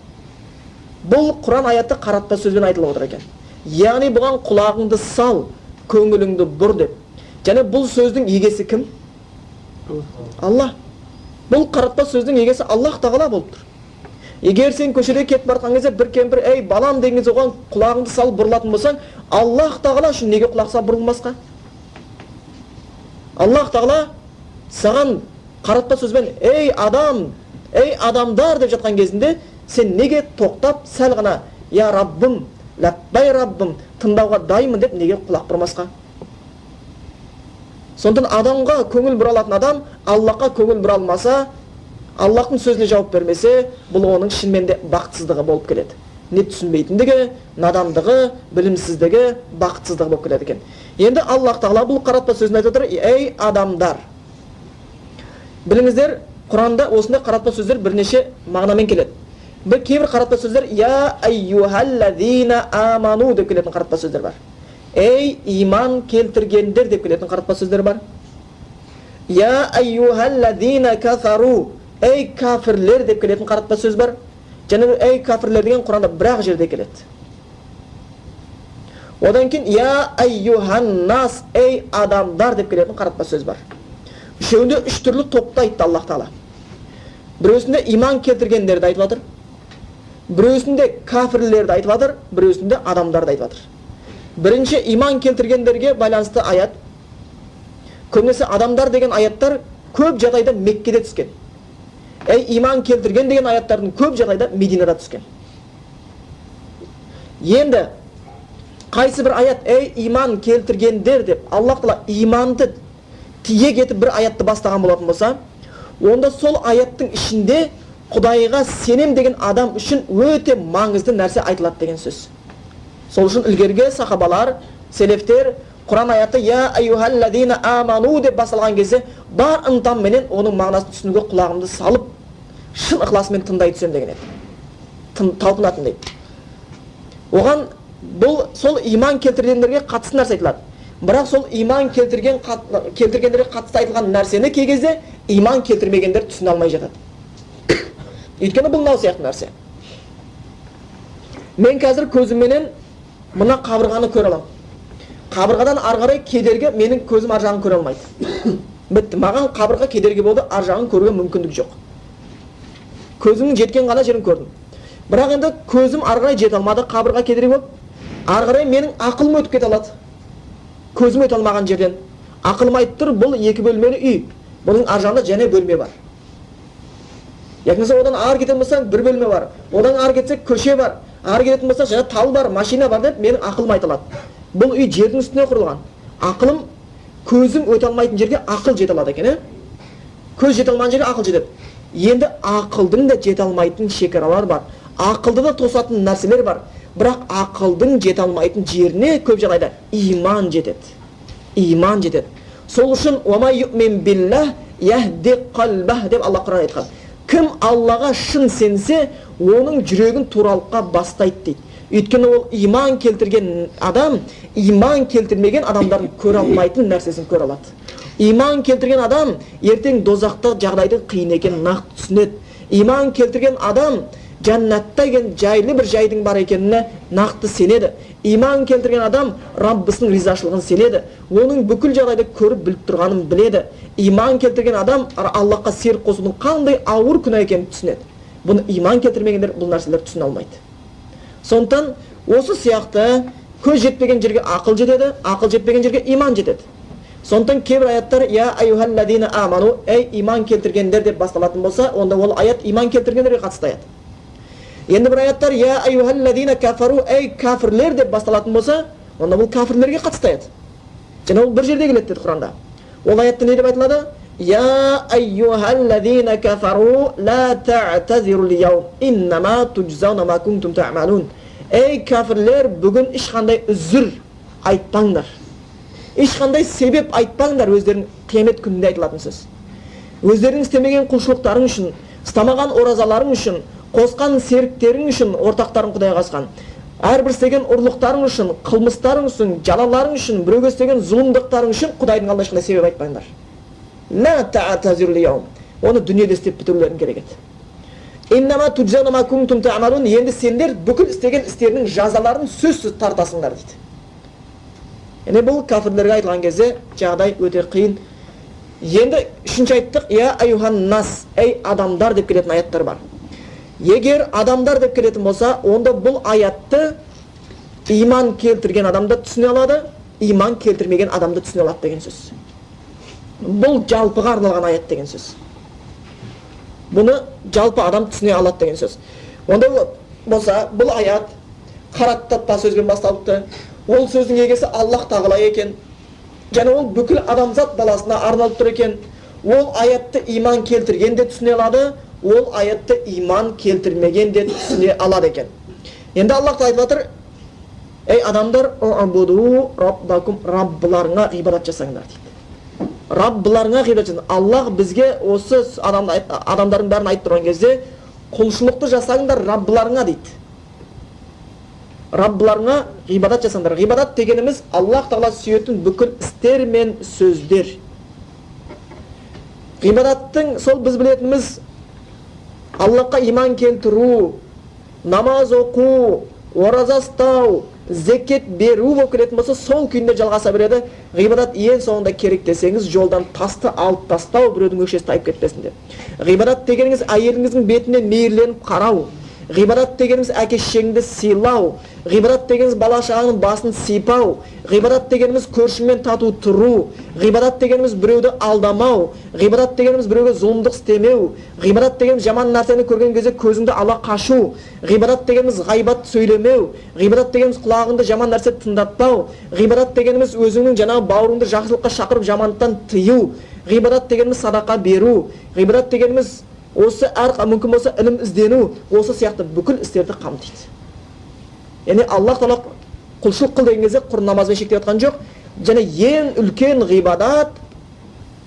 A: Бұл Құран аятты қаратпа сөзбен айтылып отыр екен. Яғни бұған құлағыңды сал, көңіліңді бұр деп. Және бұл сөздің егесі кім? Алла. Бұл қаратпа сөздің егесі Аллах Тағала болып тұр. Егер сен көшеде кетіп барған кезде бір кемпір "Ей балам" деген кезде оған құлағыңды салып бұрылатын болсаң, Аллах Тағала үшін неге құлақ салып бұрылмасқа? Аллах Тағала саған қаратпа сөзбен "Ей адам, ей адамдар" деп жатқан кезінде сен неге тоқтап сәл ғана "Я Раббым, ләббай Раббым" тыңдауға дайынмын деп неге құлақ бұрмасқа? Сондықтан адамға көңіл бұра алатын адам Аллахқа көңіл бұра алмаса, Аллахтың сөзіне жауап бермесе, бұл оның шынымен де бақытсыздығы болып келеді. Не түсінбейтіндігі, надандығы, білімсіздігі, бақытсыздығы болып келеді екен. Енді Аллах Тағала бұл қаратпа сөзін айтып отыр: "Ей адамдар". Біліңіздер, Құранда осындай қаратпа сөздер бірнеше мағынамен келеді. Бір кейбір қаратпа сөздер "Я айюхаллазина аману" деп келетін қаратпа сөздер бар. "Ей иман келтіргендер" деп келетін қаратпа сөздер бар. "Я айюхаллазина кафару", ей кафирлер деп келетін қаратпа сөз бар. Және ей кафирлер деген Құранда бір-ақ жерде келеді. Одан кейін "Я айюханнас", ей адамдар деп келетін қаратпа сөз бар. Үшеуінде үш түрлі топта айтты Аллах Тағала. Біреусінде иман келтіргендерді айтып жатыр, біреусінде кафирлерді айтып жатыр, біреусінде адамдарды айтып жатыр. Бірінші иман келтіргендерге байланысты аят. Көбінесе адамдар деген аяттар көп жағдайда Меккеде түскен. Иман келтірген деген аяттардың көп жағдайда Мединада түскен. Енді қайсы бір аят "Ей иман келтіргендер" деп Аллах Тағала иманды тиек етіп бір аятты бастаған болатын болса, онда сол аяттың ішінде Құдайға сенем деген адам үшін өте маңызды нәрсе айтылады деген сөз. Сол үшін ілгергі сахабалар, селефтер Құран аяты "Я айюхаллазина аману" деп басылған кезде бар ынтамменен оның мағынасын түсінуге құлағымды салып, шын ықыласымен тыңдай түсем деген еді. Талпынатын дейді. Оған бұл сол иман келтіргендерге қатысты нәрсе айтылады.
B: Бірақ сол иман келтіргендерге қатысты айтылған нәрсені кей кезде иман келтірмегендер түсіне алмай жатады. Өйткені бұл мынау сияқты нәрсе. Мен қазір көзімменен мына қабырғаны көре аламын. Қабырғадан ары қарай кедергі менің көзім ар жағын көре алмайды. Бітті. Маған қабырға кедергі болды, ар жағын көруге мүмкіндік жоқ. Көзімнің жеткен ғана жерін көрдім. Бірақ енді көзім ары қарай жете алмады, қабырға кедергі болып, ары қарай менің ақылым өтіп кете алады. Көзім өте алмаған жерден. Ақылым айтып тұр, бұл 2 бөлмелі үй. Бұның ар жағында және бөлме бар. Яғни одан ары кететін болсаң 1 бөлме бар. Одан ары кетсек көше бар. Ары кететін болсақ жаңа тал бар, машина бар деп менің ақылым айтылады. Бұл үй жердің үстіне құрылған. Ақылым көзім өте алмайтын жерге ақыл жете алады екен, көз жете алмаған жерге ақыл жетеді. Енді ақылдың да жете алмайтын шекаралар бар. Ақылды да тосатын нәрселер бар. Бірақ ақылдың жете алмайтын жеріне көп жағдайда иман жетеді. Иман жетеді. Сол үшін "Уама юъмин биллах яхди қалбах" деп Алла Құран айтқан. Кім Аллаға шын сенсе, оның жүрегін туралыққа бастайды дейді. Өйткені ол иман келтірген адам, иман келтірмеген адамдардың көре алмайтын нәрсесін көре алады. Иман келтірген адам ертең дозақта жағдайдың қиын екенін нақты түсінеді. Иман келтірген адам жәннатта екен жайлы бір жайдың бар екеніне нақты сенеді. Иман келтірген адам Раббысының ризашылығын сенеді. Оның бүкіл жағдайды көріп біліп тұрғанын біледі. Иман келтірген адам Аллахқа серік қосудың қандай ауыр күнә екенін түсінеді. Бұны иман келтірмегендер бұл нәрселер түсіне алмайды. Сондықтан осы сияқты көз жетпеген жерге ақыл жетеді, ақыл жетпеген жерге иман жетеді. Сондықтан кейбір аяттар "Я айюхалладина аману", ей иман келтіргендер деп басталатын болса, онда ол аят иман келтіргендерге қатысты аят. Енді бір аяттар "Я айюхалладина кафару", ей кафирлер деп басталатын болса, онда бұл кафирлерге қатысты аят. Және ол бір жерде келеді деді Құранда. Ол аятта не деп айтылады? "Я айюхалладина кафару ла та'тазиру лияум иннама туджзауна ма кунтум та'малун". Ей кафирлер, бүгін ешқандай үзір айтпаңдар. Ешқандай себеп айтпаңдар, өздерінің қиямет күнінде айтылатын сөз. Өздерінің істемеген құлшылықтарың үшін, ұстамаған оразаларың үшін, қосқан серіктерің үшін, ортақтарын Құдайға қосқан, әрбір істеген ұрлықтарың үшін, қылмыстарың үшін, жалаларың үшін, біреуге істеген зұлымдықтарың үшін Құдайдың алдында ешқандай себеп айтпаңдар. Ла та'тазиру лияум. Оны дүниеде істеп бітірулерің керек еді. Иннама туджзауна ма кунтум та'малун. Енді сендер бүкіл істеген істерінің жазаларын сөзсіз тартасыңдар дейді. Яғни бұл кафирлерге айтылған кезде жағдай өте қиын. Енді үшінші айттық, "Я айюхан нас", ей адамдар деп келетін аяттар бар. Егер адамдар деп келетін болса, онда бұл аятты иман келтірген адамды түсіне алады, иман келтірмеген адамды түсіне алады деген сөз. Бұл жалпыға арналған аят деген сөз. Бұны жалпы адам түсіне алады деген сөз. Онда болса, бұл аят қараттатпа сөзбен басталыпты. Ол сөздің егесі Аллах Тағала екен. Және ол бүкіл адамзат баласына арналып тұр екен. Ол аятты иман келтірген де түсіне алады, ол аятты иман келтірмеген де түсіне алады екен. Енді Аллах та айтып жатыр: "Ей адамдар, убуду раббакум", Раббыларыңа ғибадат жасаңдар дейді. Раббыларыңа ғибадат жасаңдар. Аллах бізге осы адамдардың бәрін айтып тұрған кезде құлшылықты жасаңдар Раббыларыңа дейді. Раббыларыңа ғибадат жасаңдар. Ғибадат дегеніміз Аллах Тағала сүйетін бүкіл істер мен сөздер. Ғибадаттың сол біз білетініміз Аллахқа иман келтіру, намаз оқу, ораза ұстау, зекет беру болып келетін болса, сол күйінде жалғаса береді. Ғибадат ең соңында керек десеңіз, жолдан тасты алып тастау, біреудің өкшесі тайып кетпесін деп. Ғибадат дегеніңіз әйеліңіздің бетіне мейірленіп қарау. Ғибадат дегеніміз әке-шешеңді сыйлау. Ғибадат дегеніміз бала-шағаның басын сипау. Ғибадат дегеніміз көршімен тату тұру. Ғибадат дегеніміз біреуді алдамау. Ғибадат дегеніміз біреуге зұлымдық істемеу. Ғибадат дегеніміз жаман нәрсені көрген кезде көзіңді ала қашу. Ғибадат дегеніміз ғайбат сөйлемеу. Ғибадат дегеніміз құлағыңды жаман нәрсе тыңдатпау. Ғибадат дегеніміз өзіңнің жаңағы бауырыңды жақсылыққа шақырып жамандықтан тыю. Ғибадат дегеніміз садақа беру. Ғибадат дегеніміз осы мүмкін болса ілім іздену, осы сияқты бүкіл істерді қамтиды. Яғни Аллах Тағала құлшылық қыл деген кезде құр намазбен шектеп жатқан жоқ. Және ең үлкен ғибадат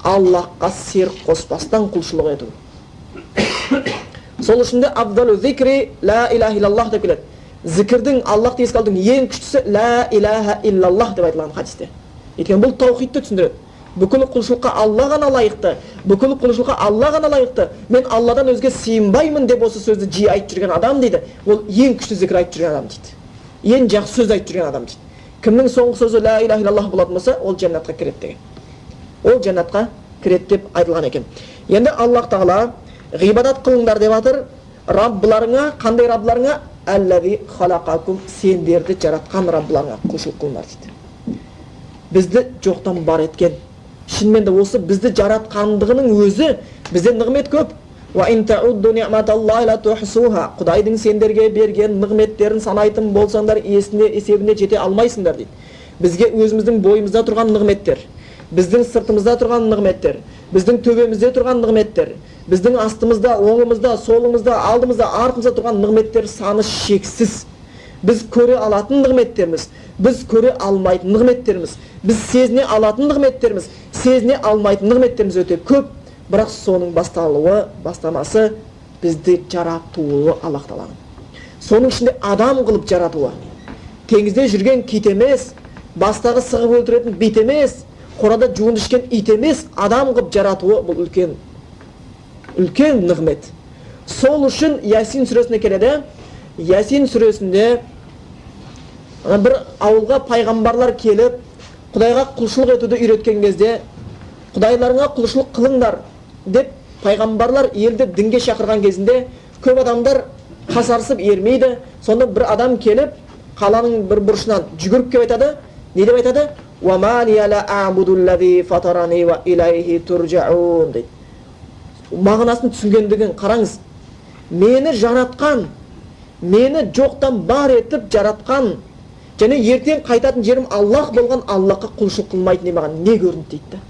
B: Аллахқа серік қоспастан құлшылық ету. Сол үшін де абдалу зикри ла илаха иллаллах деп келеді. Зікірдің, Аллахты еске алудың ең күштісі ла илаха иллаллах деп айтылған хадисте. Өйткені бұл таухидты түсіндіреді. Бүкіл құлшылыққа Алла ғана лайықты. Бүкіл құлшылыққа Алла ғана лайықты. Мен Алладан өзге сыйынбаймын деп осы сөзді жиі айтып жүрген адам дейді. Ол ең күшті зікір айтып жүрген адам дейді. Ең жақсы сөз айтып жүрген адам дейді. Кімнің соңғы сөзі ла иляха иллаллах болатын болса, ол жәннатқа кіреді деген. Ол жәннатқа кіреді деп айтылған екен. Енді Аллах Тағала ғибадат қылыңдар деп жатыр. Раббыларыңа, қандай раббыларыңа? Әлләзи халақакум, сендерді жаратқан раббыларыңа құлшылық қылыңдар дейді. Бізді жоқтан бар еткен. Шынымен де осы бізді жаратқандығының өзі бізде нығмет көп. Ва ин таудду ниъматаллахи ла тухсуха. Құдайдың сендерге берген нығметтерін санайтын болсаңдар, есебіне жете алмайсыңдар дейді. Бізге өзіміздің бойымызда тұрған нығметтер, біздің сыртымызда тұрған нығметтер, біздің төбемізде тұрған нығметтер, біздің астымызда, оңымызда, солымызда, алдымызда, артымызда тұрған нығметтер саны шексіз. Біз көре алатын нығметтеріміз, біз көре алмайтын нығметтеріміз, біз сезіне алатын нығметтеріміз, сезіне алмайтын нығметтеріміз өте көп. Бірақ соның бастамасы бізді жаратуы Аллах Тағаланың. Соның ішінде адам қылып жаратуы. Теңізде жүрген кит емес, бастағы сығып өлтіретін бит емес, қорада жуын ішкен ит емес, адам қылып жаратуы бұл үлкен нығмет. Сол үшін Ясин сүресіне келеді. Ясин сүресінде бір ауылға пайғамбарлар келіп, Құдайға құлшылық етуді үйреткен кезде, Құдайларыңа құлшылық қылыңдар деп пайғамбарлар елді дінге шақырған кезінде көп адамдар қасарысып ермейді. Сонда бір адам келіп, қаланың бір бұрышынан жүгіріп келіп айтады. Не деп айтады? Ва ма ли ла а'буду аллази фатарани ва илайхи туржаун дейді. Мағынасын түсінгендігін қараңыз. Мені жаратқан, мені жоқтан бар етіп жаратқан, және ертең қайтатын жерім Аллах болған Аллахқа құлшылық қылмайтын маған не көрінді дейді.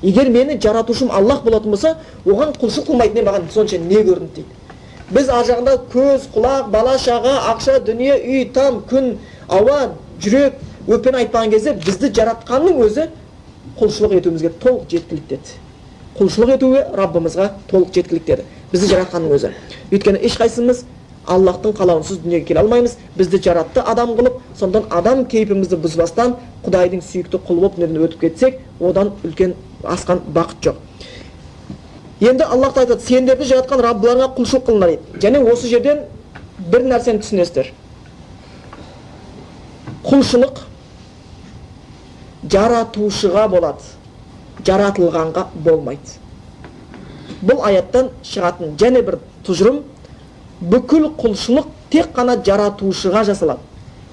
B: Егер мені жаратушым Аллах болатын болса, оған құлшылық қылмайтын маған сонша не көрінді дейді. Біз ар жағында көз, құлақ, бала шаға, ақша, дүние, үй, там, күн, ауа, жүрек, өкпені айтпаған кезде бізді жаратқанның өзі құлшылық етуімізге толық жеткілікті деді. Құлшылық етуге Раббымызға толық жеткілікті деді. Бізді жаратқанның өзі. Өйткені ешқайсымыз Аллахтың қалауынсыз дүниеге келе алмаймыз. Бізді жаратты адам қылып, сондан адам кейпімізді бұзбастан Құдайдың сүйікті құлы болып дүниеден өтіп кетсек, одан үлкен асқан бақыт жоқ. Енді Аллах айтады, сендерді жаратқан Раббыларыңа құлшылық қылыңдар дейді. Және осы жерден бір нәрсені түсінесіздер. Құлшылық жаратушыға болады, жаратылғанға болмайды. Бұл аяттан шығатын және бір тұжырым, бүкіл құлшылық тек қана жаратушыға жасалады.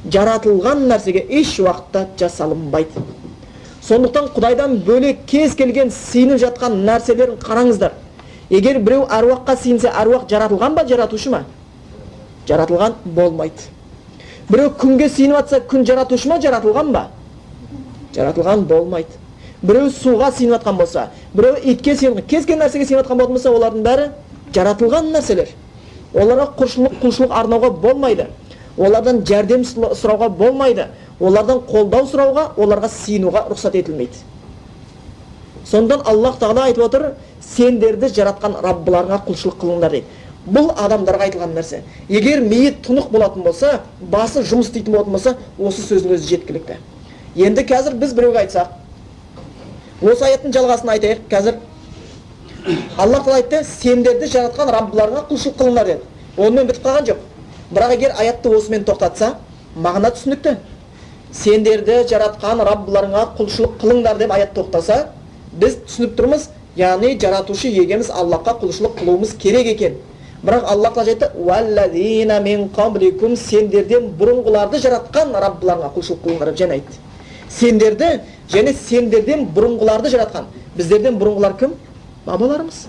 B: Жаратылған нәрсеге еш уақытта жасалынбайды. Сондықтан Құдайдан бөлек кез келген сыйынып жатқан нәрселерін қараңыздар. Егер біреу әруаққа сыйынса, әруақ жаратылған ба, жаратушы ма? Жаратылған болмайды. Біреу күнге сыйынып жатса, күн жаратушы ма, жаратылған ба? Жаратылған болмайды. Біреу суға сыйынып жатқан болса, біреу итке сыйынып, кез келген нәрсеге сыйынып жатқан болса, олардың бәрі жаратылған нәрселер. Оларға құлшылық арнауға болмайды. Олардан жәрдем сұрауға болмайды. Олардан қолдау сұрауға, оларға сыйынуға рұқсат етілмейді. Сондан Аллах Тағала айтып отыр, сендерді жаратқан Раббыларыңа құлшылық қылыңдар дейді. Бұл адамдарға айтылған нәрсе. Егер миы тұнық болатын болса, басы жұмыс істейтін болатын болса, осы сөздің өзі жеткілікті. Енді қазір біз біреуге айтсақ, осы аяттың жалғасын айтайық. Қазір Аллах Тағала айтты, сендерді жаратқан Раббыларыңа құлшылық қылыңдар деді. Онымен бітіп қалған жоқ. Бірақ егер аятты осымен тоқтатса, мағына түсінікті. Сендерді жаратқан Раббыларыңа құлшылық қылыңдар деп аят тоқтаса, біз түсініп тұрмыз, яғни жаратушы егеміз Аллахқа құлшылық қылуымыз керек екен. Бірақ Аллах Тағала айтты, «Валлазина мин қабликум», сендерден бұрынғыларды жаратқан Раббыларыңа құлшылық қылыңдар деп және айтты. Сендерді және сендерден бұрынғыларды жаратқан. Біздерден бұрынғылар кім? Бабаларымыз.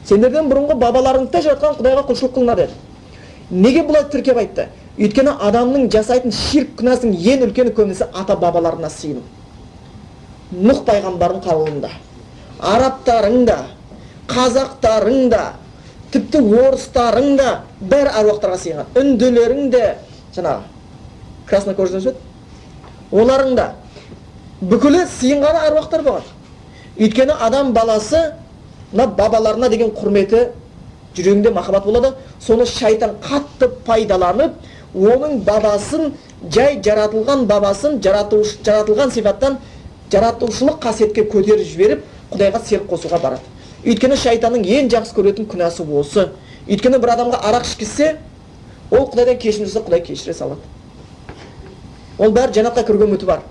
B: Сендерден бұрынғы бабаларыңды жаратқан Құдайға құлшылық қылыңдар деді. Неге бұлай тіркеп айтты? Өйткені адамның жасайтын ширк күнәсінің ең үлкені көбінесе ата бабаларына сыйыну. Нұх пайғамбардың қауымында, арабтарың да, қазақтарың да, тіпті орыстарың да бәрі әруақтарға сыйған. Үнділерің де, жаңағы краснокождан сөйт, оларың да бүкілі сыйынғаны әруақтар болған. Өйткені адам баласы бабаларына деген құрметі жүрегінде махаббат болады. Соны шайтан қатты пайдаланып, оның бабасын, жай жаратылған бабасын жаратылған сипаттан жаратушылық қасиетке көтеріп жіберіп, Құдайға серік қосуға барады. Өйткені шайтанның ең жақсы көретін күнәсі осы. Өйткені бір адамға арақ ішкізсе, ол Құдайдан кешірім сұраса, Құдай кешіре салады. Ол бәрі жәннатқа кіруге үміті бар.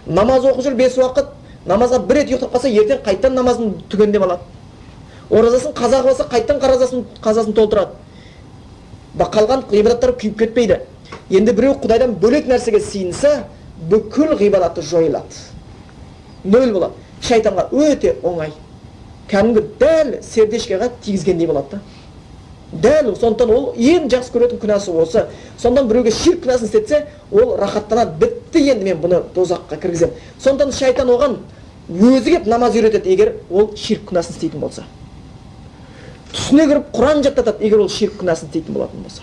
B: Намаз оқып жүр 5 уақыт, намазға бір рет ұйықтап қалса, ертең қайттан намазын түгендеп алады. Оразасын қаза қылса, қайттан қазасын толтырады. Қалған ғибадаттар күйіп кетпейді. Енді біреу Құдайдан бөлек нәрсеге сиынса, бүкіл ғибадаты жойылады. Нөл болады. Шайтанға өте оңай. Кәдімгі дәл сердешкеге тигізгендей болады. Дәл, сондықтан ол ең жақсы көретін күнәсі осы. Сондан біреуге ширк күнәсін істетсе, ол рахаттанады. Бітті, енді мен бұны дозаққа кіргізем. Сондықтан шайтан оған өзі кеп намаз үйретеді, егер ол ширк күнәсін істейтін болса. Түсіне кіріп Құран жаттатады, егер ол ширк күнәсін істейтін болатын болса.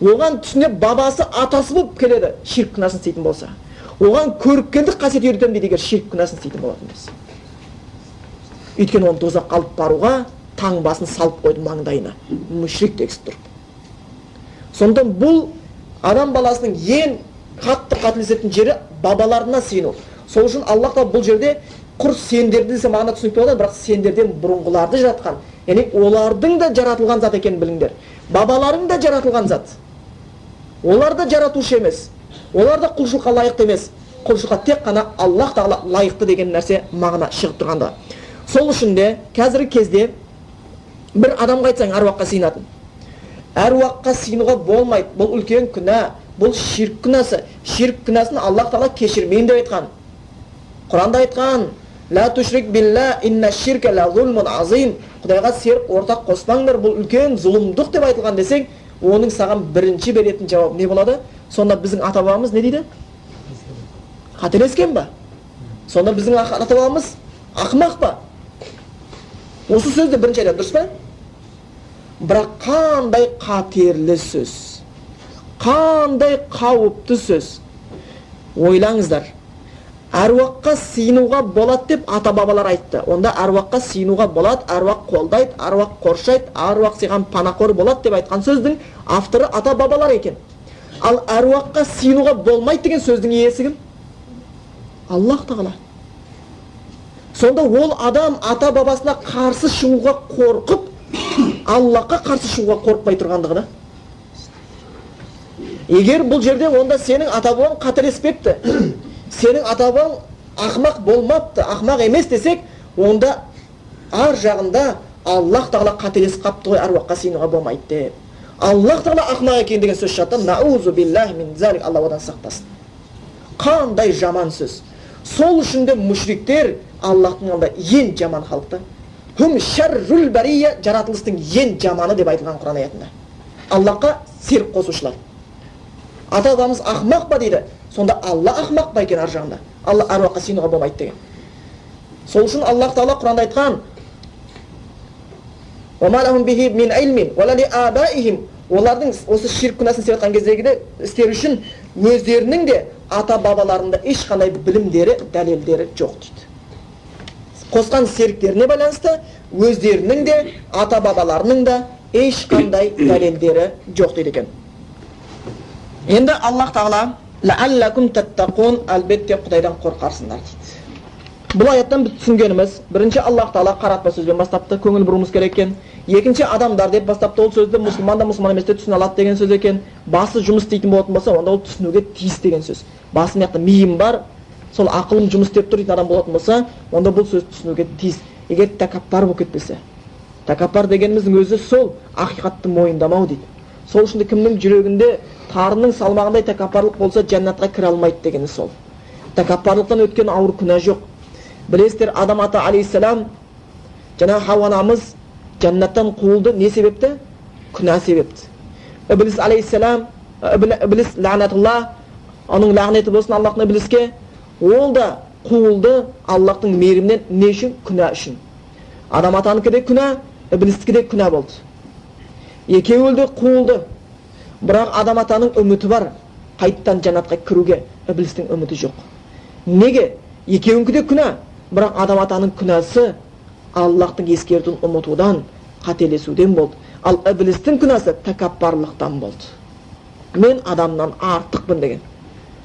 B: Оған түсіне бабасы, атасы болып келеді, ширк күнәсін істейтін болса. Оған көріпкелдік қасиет үйретемін дейді, егер ширк күнәсін істейтін болатын болса. Өйткені оны дозаққа алып баруға таңбасын салып қойды маңдайына. Мүшрик дегісі тұрып. Сондықтан бұл адам баласының ең қатты қателесетін жері бабаларына сыйыну. Сол үшін Аллах та бұл жерде құр сендерді десе мағына түсінікті болады, бірақ сендерден бұрынғыларды жаратқан. Яғни олардың да жаратылған зат екенін біліңдер. Бабаларың да жаратылған зат. Олар да жаратушы емес. Олар да құлшылыққа лайықты емес. Құлшылыққа тек қана Аллах тағала лайықты деген нәрсе мағына шығып тұрғанда. Сол үшін де қазіргі кезде бір адамға айтсаң әруаққа сыйынатын. Әруаққа сыйынуға болмайды. Бұл үлкен күнә. Бұл ширк күнәсі. Ширк күнәсін Аллах тағала кешірмеймін деп айтқан. Құранда айтқан: "Ла тушрик билла инна ширка ла зулмун азим." Құдайға серік ортақ қоспаңдар, бұл үлкен зұлымдық деп айтылған десең, оның саған бірінші беретін жауап не болады? Сонда біздің ата-бабамыз не дейді? Қателескен ба? Сонда біздің ата-бабамыз ақымақ па? Осы сөзді бірінші айтады, дұрыс па? Бірақ қандай қатерлі сөз, қандай қауіпті сөз. Ойлаңыздар. Әруаққа сыйынуға болады деп ата-бабалар айтты. Онда әруаққа сыйынуға болады, әруақ қолдайды, әруақ қоршайды, әруақ сыйған панақор болады деп айтқан сөздің авторы ата-бабалар екен. Ал әруаққа сыйынуға болмайды деген сөздің иесі кім? Аллах тағала. Сонда ол адам ата-бабасына қарсы шығуға қорқып, Аллахқа қарсы шығуға қорқпай тұрғандығы да. Егер бұл жерде онда сенің ата-бабаң қателеспепті, сенің ата-бабаң ақымақ болмапты, ақымақ емес десек, онда ар жағында Аллах тағала қателесіп қапты ғой, әруаққа сыйынуға болмайды деп. Аллах тағала ақымақ екен деген сөз шатты. Наузу биллахи мин залик, Алла одан сақтасын. Қандай жаман сөз. Сол үшін де мүшриктер Аллахтың алдында ең жаман халықты. Хум шаррул бария, жаратылыстың ең жаманы деп айтылған Құран аятында. Аллахқа серік қосушылар. Ата-бабамыз ақымақ па дейді. Сонда Алла ақымақ па екен ар жағында? Алла әруаққа сыйынуға болмайды деген. Сол үшін Аллах тағала Құранда айтқан: "Ва лахум бихи мин илмин ва ла ли абаихим." Олардың осы ширк күнәсін істеп жатқан кездегі істер үшін өздерінің де ата-бабаларында ешқандай білімдері, дәлелдері жоқ дейді. Қосқан серіктеріне байланысты өздерінің де ата-бабаларының да ешқандай дәлелдері жоқ дейді екен. Енді Аллах тағала лааллакум таттақун, әлбетте Құдайдан қорқарсыңдар дейді. Бұл аяттан біз түсінгеніміз, бірінші Аллах тағала қаратпа сөзбен бастапты, көңіл бұруымыз керек екен. Екінші адамдар деп бастапты, ол сөзді мұсылман да мұсылман емес те түсіне алады деген сөз екен. Басы жұмыс істейтін болатын болса, онда ол түсінуге тиіс деген сөз. Басы мияқта миым бар, сол ақылым жұмыс істеп тұр дейтін адам болатын болса, онда бұл сөз түсінуге тиіс. Егер тәкаппар болып кетпесе. Тәкаппар дегеніміздің өзі сол ақиқатты мойындамау дейді. Сол үшін де кімнің жүрегінде тарының салмағындай тәкаппарлық болса, жәннатқа кіре алмайды дегені сол. Тәкаппарлықтан өткен ауыр күнә жоқ. Білесіздер, Адам ата алейхиссалам, жаңа Хауа анамыз жәннаттан қуылды. Не себепті? Күнә себепті. Иблис алейхиссалам, Иблис лағнатулла, оның лағнеті болсын Аллахтың Иблиске, ол да қуылды Аллахтың мейірімінен. Не үшін? Күнә үшін. Адам атанікі де күнә, Иблистікі де күнә болды. Екеуі де қуылды. Бірақ Адам атаның үміті бар, қайттан жәннатқа кіруге. Иблистің үміті жоқ. Неге? Екеуінкі де күнә. Бірақ Адам атаның күнәсі Аллахтың ескертуін ұмытудан, қателесуден болды. Ал Иблистің күнәсі тәкаппарлықтан болды. мен адамнан артықпын деген.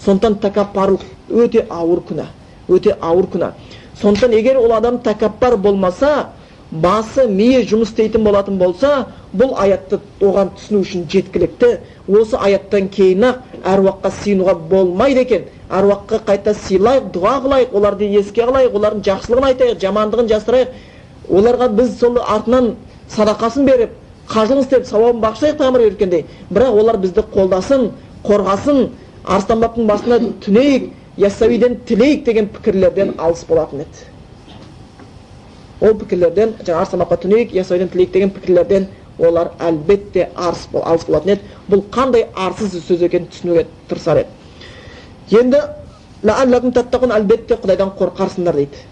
B: Сондықтан тәкаппарлық өте ауыр күнә, өте ауыр күнә. Сондықтан егер ол адам тәкаппар болмаса, басы миы жұмыс істейтін болатын болса, бұл аятты оған түсіну үшін жеткілікті. Осы аяттан кейін-ақ әруаққа сыйынуға болмайды екен. Әруаққа қайта сыйлайық, дұға қылайық, оларды еске алайық, олардың жақсылығын айтайық, жамандығын жасырайық. Оларға біз сол артынан садақасын беріп, қажылығын істеп, сауабын бағыштайық Пайғамбар үйреткендей. Бірақ олар бізді қолдасын, қорғасын, арыстанбаптың басына түнейік, яссауиден тілейік деген пікірлерден алыс болатын еді. Ол пікірлерден, арыстанбапқа түнейік, яссауиден тілейік деген пікірлерден олар әлбетте алыс болатын еді. Бұл қандай арсыз сөз екенін түсінуге тырысар еді. Енді ләәлләкум таттақун, әлбетте Құдайдан қорқарсыңдар дейді.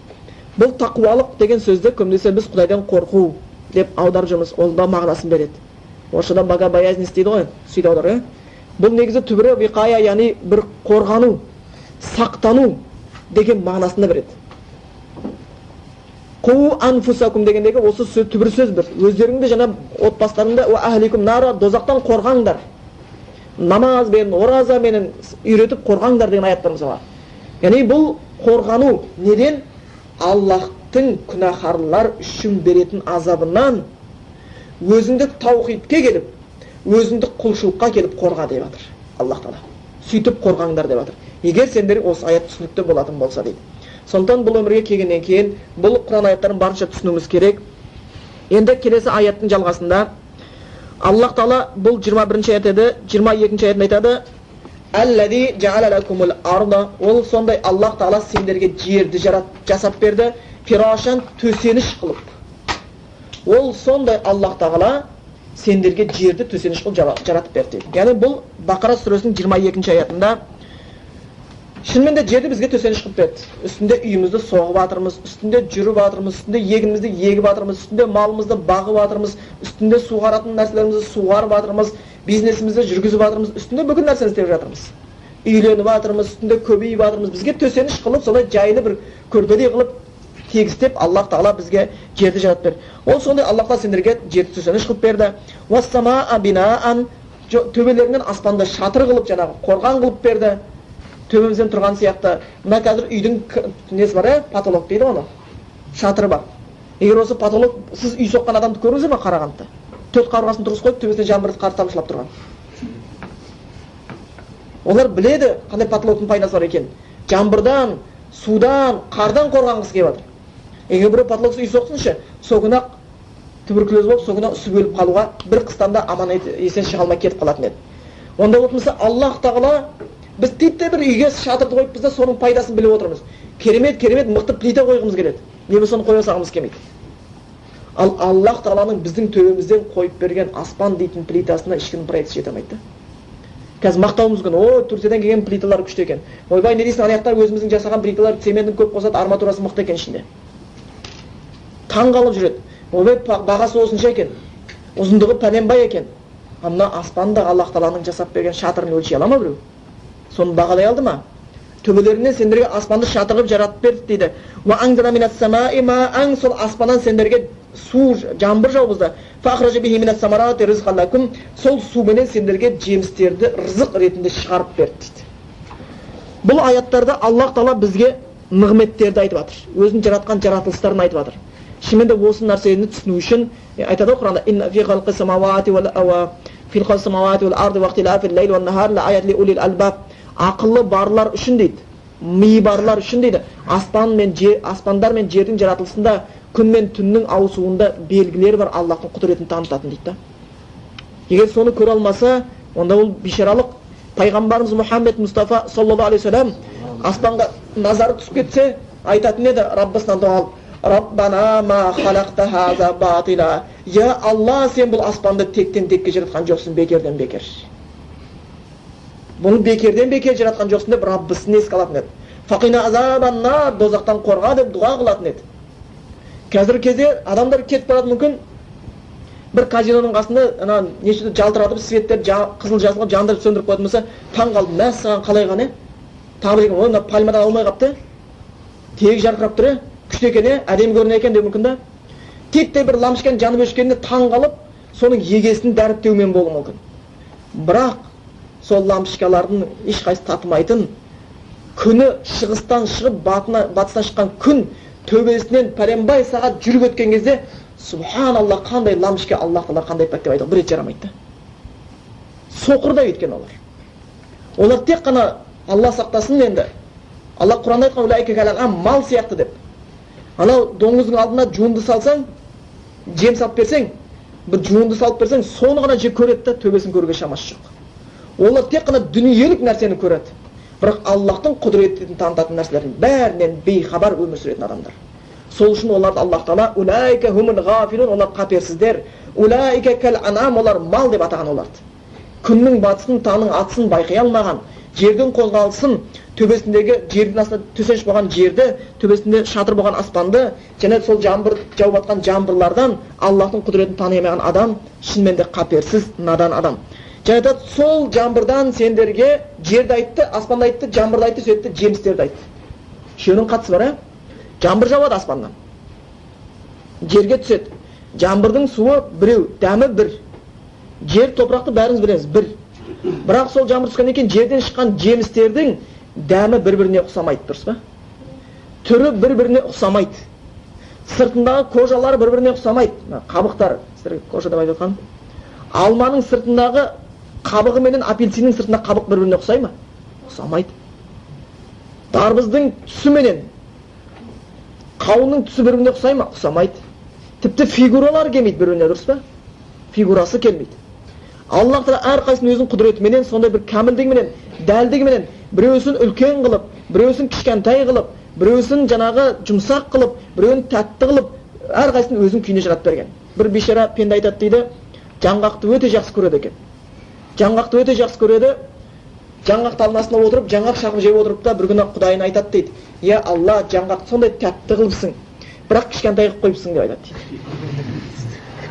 B: Бұл тақуалық деген сөзді көбінесе біз Құдайдан қорқу деп аударып жүрміз. Ол да мағынасын береді. Орысшада богобоязненность дейді ғой, сөйтіп аударып. Бұл негізі түбірі виқая, яғни бір қорғану, сақтану деген мағынасында береді. Қу анфусакум дегендегі осы сөз түбір сөз бір. Өздеріңді жаңа отбасыларыңды уа ахликум нара, дозақтан қорғаңдар. Намаз бен ораза менен үйретіп қорғаңдар деген аяттар мысалы. Яғни бұл қорғану неден? Аллахтың күнәһарлар үшін беретін азабынан өзіндік таухидке келіп, өзіндік құлшылыққа келіп қорға деп жатыр Аллах Тағала. Сөйтіп қорғаңдар деп жатыр. Егер сендер осы аят түсінікті болатын болса дейді. Сондықтан бұл өмірге келгеннен кейін бұл Құран аяттарын барынша түсінуіміз керек. Енді келесі аяттың жалғасында Аллах Тағала бұл 21-ші аят еді, 22-ші аятында айтады: «Аллази жа'ала лакумул арда», ол сондай Аллах Тағала сендерге жерді жасап берді, фирашан, төсеніш қылып. Ол сондай Аллах Тағала сендерге жерді төсеніш қылып жаратып берді. Яғни бұл Бақара сүресінің 22-ші аятында шынымен де жерді бізге төсеніш қылып берді. Үстінде үйімізді соғып жатырмыз, үстінде жүріп жатырмыз, үстінде егінімізді егіп жатырмыз, үстінде малымызды бағып жатырмыз, үстінде суғаратын нәрселерімізді суғарып жатырмыз, бизнесімізді жүргізіп жатырмыз, үстінде бүгін нәрсені істеп жатырмыз. Үйленіп жатырмыз, үстінде көбейіп жатырмыз. Бізге төсеніш қылып, солай жайлы бір көрпедей қылып тегістеп Аллах Тағала бізге жерді жаратып берді. Ол сондай Аллах Тағала сендерге жерді төсеніш қылып берді. Уассамаа бинаан, төбелерінен аспанды шатыр қылып, жаңағы қорған қылып берді. Төбемізден тұрған сияқты. Мына қазір үйдің несі бар, потолок дейді оны. Шатыры бар. Егер осы потолок, сіз үй соққан адамды көрдіңіз бе Қарағандыда? Төрт қабырғасын тұрғызып қойып, төбесіне жаңбыр қар тамшылап тұрған. Олар біледі қандай потолоктың пайдасы бар екенін. Жаңбырдан, судан, қардан қорғанғысы келіп жатыр. Егер бір потолоксыз үй соқсыншы, соғынақ туберкулез болып, соғынақ үсіп өліп қалуға бір қыстанда аман есен шыға алмай кетіп қалатын еді. Онда болмаса Аллах Тағала біз титтей бір үйге шатырды қойып, бізде соның пайдасын біліп отырмыз. Керемет мықты плита қойғымыз келеді. Неме соны қоя салғымыз келмейді. Ал Аллах Тағаланың біздің төбемізден қойып берген аспан дейтін плитасына ешкімнің проекті жете алмайды. Қазір мақтауымыз мүмкін, ой, Турциядан келген плиталар күшті екен. Ойбай, не дейсің, аяқтар өзіміздің жасаған плиталар цементтің көп қосады, арматурасы мықты екен ішінде. Таң қалып жүреді. Ойбай, бағасы осынша екен. Ұзындығы пәленбай екен. Ана аспанда Аллах Тағаланың жасап берген шатырын өлшей ала ма біреу? Соны бағалай алды ма? Төбелерінен сендерге аспанды шатырып жаратып берді дейді. Ва аңзана минас самаи маан, сол аспаннан сендерге су, жаңбыр жауғызды. Фахража бихи минас самарати ризқан лакум, сол суменен сендерге жемістерді рызық ретінде шығарып берді дейді. Бұл аяттарда Аллах Тағала бізге нығметтерді айтып жатыр. Өзін жаратқан жаратылыстарын айтып жатыр. Шынымен де осы нәрсені түсіну үшін айтады Құранда: "Инна фи халқис самавати вал ава фил халқис самавати вал арди вақтилафил лейли ван нахар ла аят ли улил албаб." Ақыллы барлар үшін дейді, ми барлар үшін дейді, аспандар мен жердің жаратылысында, күн мен түннің ауысуында белгілер бар, Аллахтың құдіретін танытатын дейді. Егер соны көре алмаса, онда ол бишаралық. Пайғамбарымыз Мұхаммед Мұстафа саллаллаху алейхи вассалам аспанға назары түсіп кетсе, айтатын еді Раббысынан дұға алып: "Раббана ма халақта хаза батила." Я Алла, сен бұл аспанды тектен текке жаратқан жоқсың, бекерден бекер. Бұны бекерден бекер жаратқан жоқсың деп Раббысын еске алатын еді. Фақина азабан нар, дозақтан қорға деп дұға қылатын еді. Қазіргі кезде адамдар кетіп барады, мүмкін бір казиноның қасында неше жалтыратып, светтер қызыл жазылған жандырып сөндіріп қойатын болса, таң қалды, мәссаған қалай ғана? Тағы бір екен, ой, мына пальмадан алмай қапты, тегі жарқырап тұр, күшті екен, әдемі көрінеді екен деп мүмкін да. Титтей бір ламшыкен жанып өшкеніне таң қалып, соның егесін дәріптеумен болуы мүмкін. Бірақ сол лампочкалардың ешқайсысы татымайтын, күні шығыстан шығып батыстан шыққан күн төбесінен пәленбай сағат жүріп өткен кезде субханалла, қандай лампочка, Аллах Тағала қандай пәк деп айтуға бір рет жарамайды. Соқырдай өткен олар тек қана Алла сақтасын енді. Алла Құранда айтқан улайка каланъам, мал сияқты деп. Анау доңыздың алдына жуынды салсаң, жем салып берсең, бір жуынды салып берсең, соны ғана жек көреді да төбесін көруге шамасы жоқ. Олар тек қана дүниелік нәрсені көреді. Бірақ Аллахтың құдіретін танытатын нәрселердің бәрінен бейхабар өмір сүретін адамдар. Сол үшін оларды Аллах Тағала улайка хумул ғафилун, олар қаперсіздер, улайка каланъам, олар мал деп атаған оларды. Күннің батысын, таңның атысын байқай алмаған, жердің қозғалысын, төбесіндегі жердің астында төсеніш болған жерді, төбесінде шатыр болған аспанды, және сол жаңбыр жауып жатқан жаңбырлардан Аллахтың құдіретін тани алмаған адам шынымен де қаперсіз, надан адам. Және айтады, сол жаңбырдан сендерге жерді айтты, аспанды айтты, жаңбырды айтты, сөйтті, жемістерді айтты. Үшеуінің қатысы бар, жаңбыр жауады аспаннан, жерге түседі. Жаңбырдың суы біреу, дәмі бір. Жер, топырақты бәріңіз білесіз, бір. Бірақ сол жаңбыр түскеннен кейін жерден шыққан жемістердің дәмі бір-біріне ұқсамайды, дұрыс па? Түрі бір-біріне ұқсамайды. Сыртындағы кожалары бір-біріне ұқсамайды. Қабықтары, сіздерге кожа деп айтып жатқаным. Алманың сыртындағы қабығы менен апельсиннің сыртындағы қабық бір-біріне ұқсай ма? Ұқсамайды. Дарбыздың түсі менен қауынның түсі бір-біріне ұқсай ма? Ұқсамайды. Тіпті фигуралар келмейді бір-біріне, дұрыс па? Фигурасы келмейді. Аллах Тағала әрқайсының өзінің құдіретіменен, сондай бір кәмілдігіменен, дәлдігіменен, біреусін үлкен қылып, біреусін кішкентай қылып, біреусін жаңағы жұмсақ қылып, біреуін тәтті қылып, әрқайсының өзінің күйіне жаратып берген. Бір бейшара пенде айтады дейді, жаңғақты өте жақсы көреді екен. Жаңғақты өте жақсы көреді. Жаңғақ талмасына отырып, жаңғақ шағып жеп отырып та бір күні Құдайына айтады дейді: "Я Алла, жаңғақты сондай тәтті қылыпсың, бірақ кішкентай қылып қойыпсың" деп айтады дейді.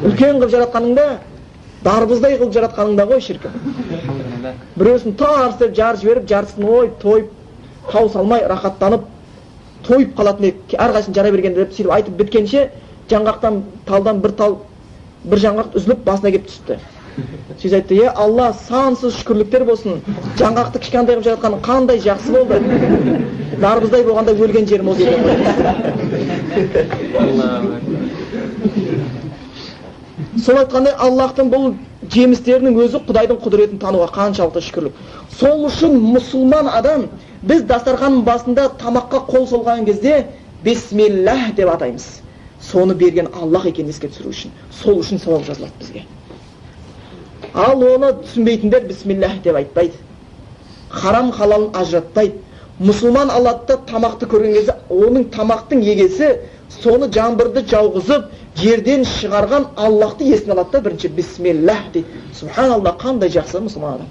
B: Үлкен қылып жаратқаныңда, дарбыздай қылып жаратқаныңда ғой шіркін. Біреусін тарс деп жарып жіберіп, жартысын тойып, тау салмай, рахаттанып, тойып қалатын, әрқайсысын жара берген деп сөйтіп айтып біткенше, жаңғақтан, талдан бір жаңғақ үзіліп басына келіп түсті. Сөйтіп айтты: "Е Алла, сансыз шүкірліктер болсын. Жаңғақты кішкентай қылып жаратқаның қандай жақсы болды. Дарбыздай болғанда өлген жерім осы екен ғой." Сол айтқандай, Аллахтың бұл жемістерінің өзі Құдайдың құдіретін тануға қаншалықты шүкірлік. Сол үшін мұсылман адам, біз дастарханның басында тамаққа қол солған кезде бисмиллах деп атаймыз. Соны берген Аллах екенін еске түсіру үшін. Сол үшін сауап жазылады бізге. Ал оны түсінбейтіндер бисмиллах деп айтпайды. Харам халалын ажыратпайды. Мұсылман Аллахты тамақты көрген кезде, оның тамақтың егесі соны жаңбырды жауғызып, жерден шығарған Аллахты есіне алады да бірінші бисмиллах дейді. Субханалла, қандай жақсы мұсылман адам.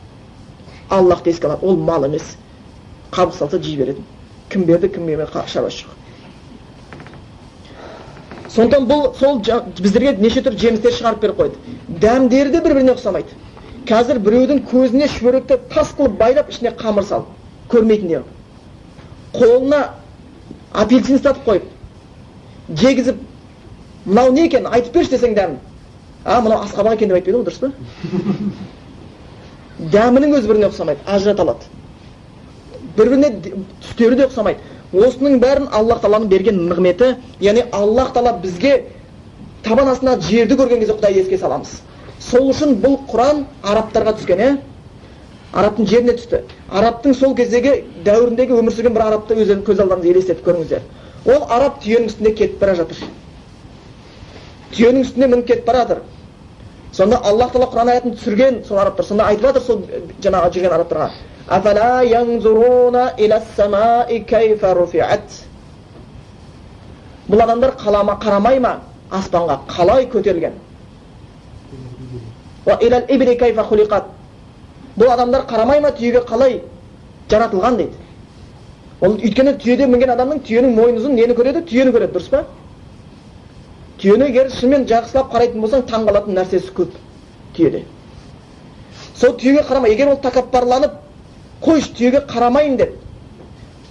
B: Аллахты еске алады, ол мал емес. Қабық салса жей беретін. Кім берді, кім бермеді, шаруасы жоқ. Сондықтан бұл сол біздерге неше түрлі жемістер шығарып беріп қойды. Дәмдері де бір-біріне ұқсамайды. Қазір біреудің көзіне шүберекті тас қылып байлап, ішіне қамыр салып, көрмейтіндер. Қолына апельсин ұстатып қойып, жегізіп, мынау не екен, айтып берші десең дәмін. Мынау асқабақ екен деп айтпайды ғой, дұрыс па? Дәмінің өзі біріне ұқсамайды, ажырата алады. Бір-біріне түстері де ұқсамайды. Осының бәрін Аллах Тағаланың берген нығметі, яғни Аллах Тағала бізге табан астында жерді көрген кезде Құдай еске саламыз. Сол үшін бұл Құран арабтарға түскен, арабтың жеріне түсті. Арабтың сол кездегі дәуіріндегі өмір сүрген бір арабты өздерінің көз алдарыңызға елестетіп көріңіздер. Ол араб түйенің үстінде кетіп бара жатыр. Түйенің үстінде мініп кетіп бара жатыр. Сонда Аллах Тағала Құран аятын түсірген сол арабтар. Сонда айтып жатыр сол жаңағы жүрген арабтарға: "Афала янзуруна илас-самаи кайфа руфиат." Бұл адамдар қарамай ма аспанға қалай көтерілген? "Ва илал-ибли кайфа хулиқат." Бұл адамдар қарамай ма түйеге қалай жаратылған дейді. Ол өйткені түйеде мінген адамның түйенің мойнызын нені көреді? Түйені көреді, дұрыс па? Түйені егер шынымен жақсылап қарайтын болсаң, таң қалатын нәрсесі көп түйеде. Сол түйеге қарамай, егер ол тәкаппарланып, қойшы түйеге қарамайын деп,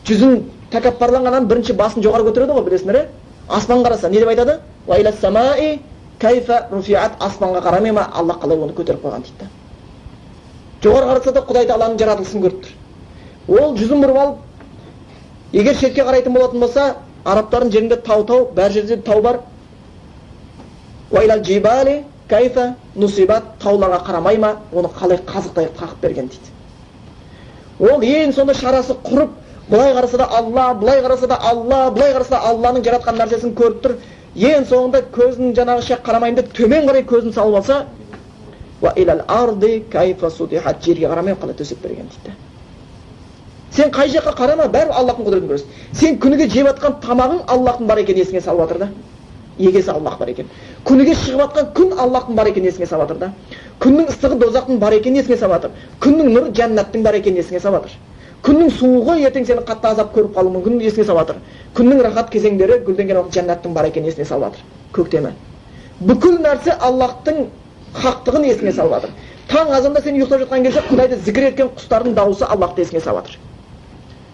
B: жүзін тәкаппарланғаннан бірінші басын жоғары көтереді ғой, білесіңдер, аспан қараса, не деп айтады? "Ва илас-самаи кайфа руфиат." Аспанға қарамай ма, Аллах қалай оны көтеріп қойған дейді. жоғары қараса да Құдайды Алланың жаратылысын көріп тұр. Ол жүзін бұрып алып, егер шетке қарайтын болатын болса, арабтардың жерінде тау, бәр жерде тау бар. Уайлал джибали кайфа нусибат, тауларға қарамай ма, оны қалай қазықтай қағып берген дейді. Ол ең сонда шарасы құрып, бұлай қараса да Алла, бұлай қараса да Алла, бұлай қараса да Алланың жаратқан нәрсесін көріп тұр. Ең соңында көзін жаңағы шек қарамайын деп төмен қарай көзін салып алса, ва илал арди кайфа судихат, жерге қарамай қалай төсеп берген дейді. Сен қай жаққа қарама, бәрі Аллахтың құдіретін көресің. Сен күніге жеп жатқан тамағың Аллахтың бар екенін есіңе салып жатыр да. Егесі Аллах бар екен. Күніге шығып жатқан күн Аллахтың бар екенін есіңе салып жатыр да. Күннің ыстығы дозақтың бар екенін есіңе салып жатыр. Күннің нұры жәннаттың бар екенін есіңе салып жатыр. Күннің суығы ертең сені қатты азап көріп қалуы мүмкін есіңе салып жатыр. Күннің рахат кезеңдері гүлденген уақыт жәннаттың бар екенін есіңе салып жатыр. Көктемі. Бүкіл нәрсе Аллахтың хақтығын есіңе салып жатыр. Таң азанда сен ұйықтап жатқан кезде Құдайды зікір еткен құстардың дауысы Аллахты есіңе салып жатыр.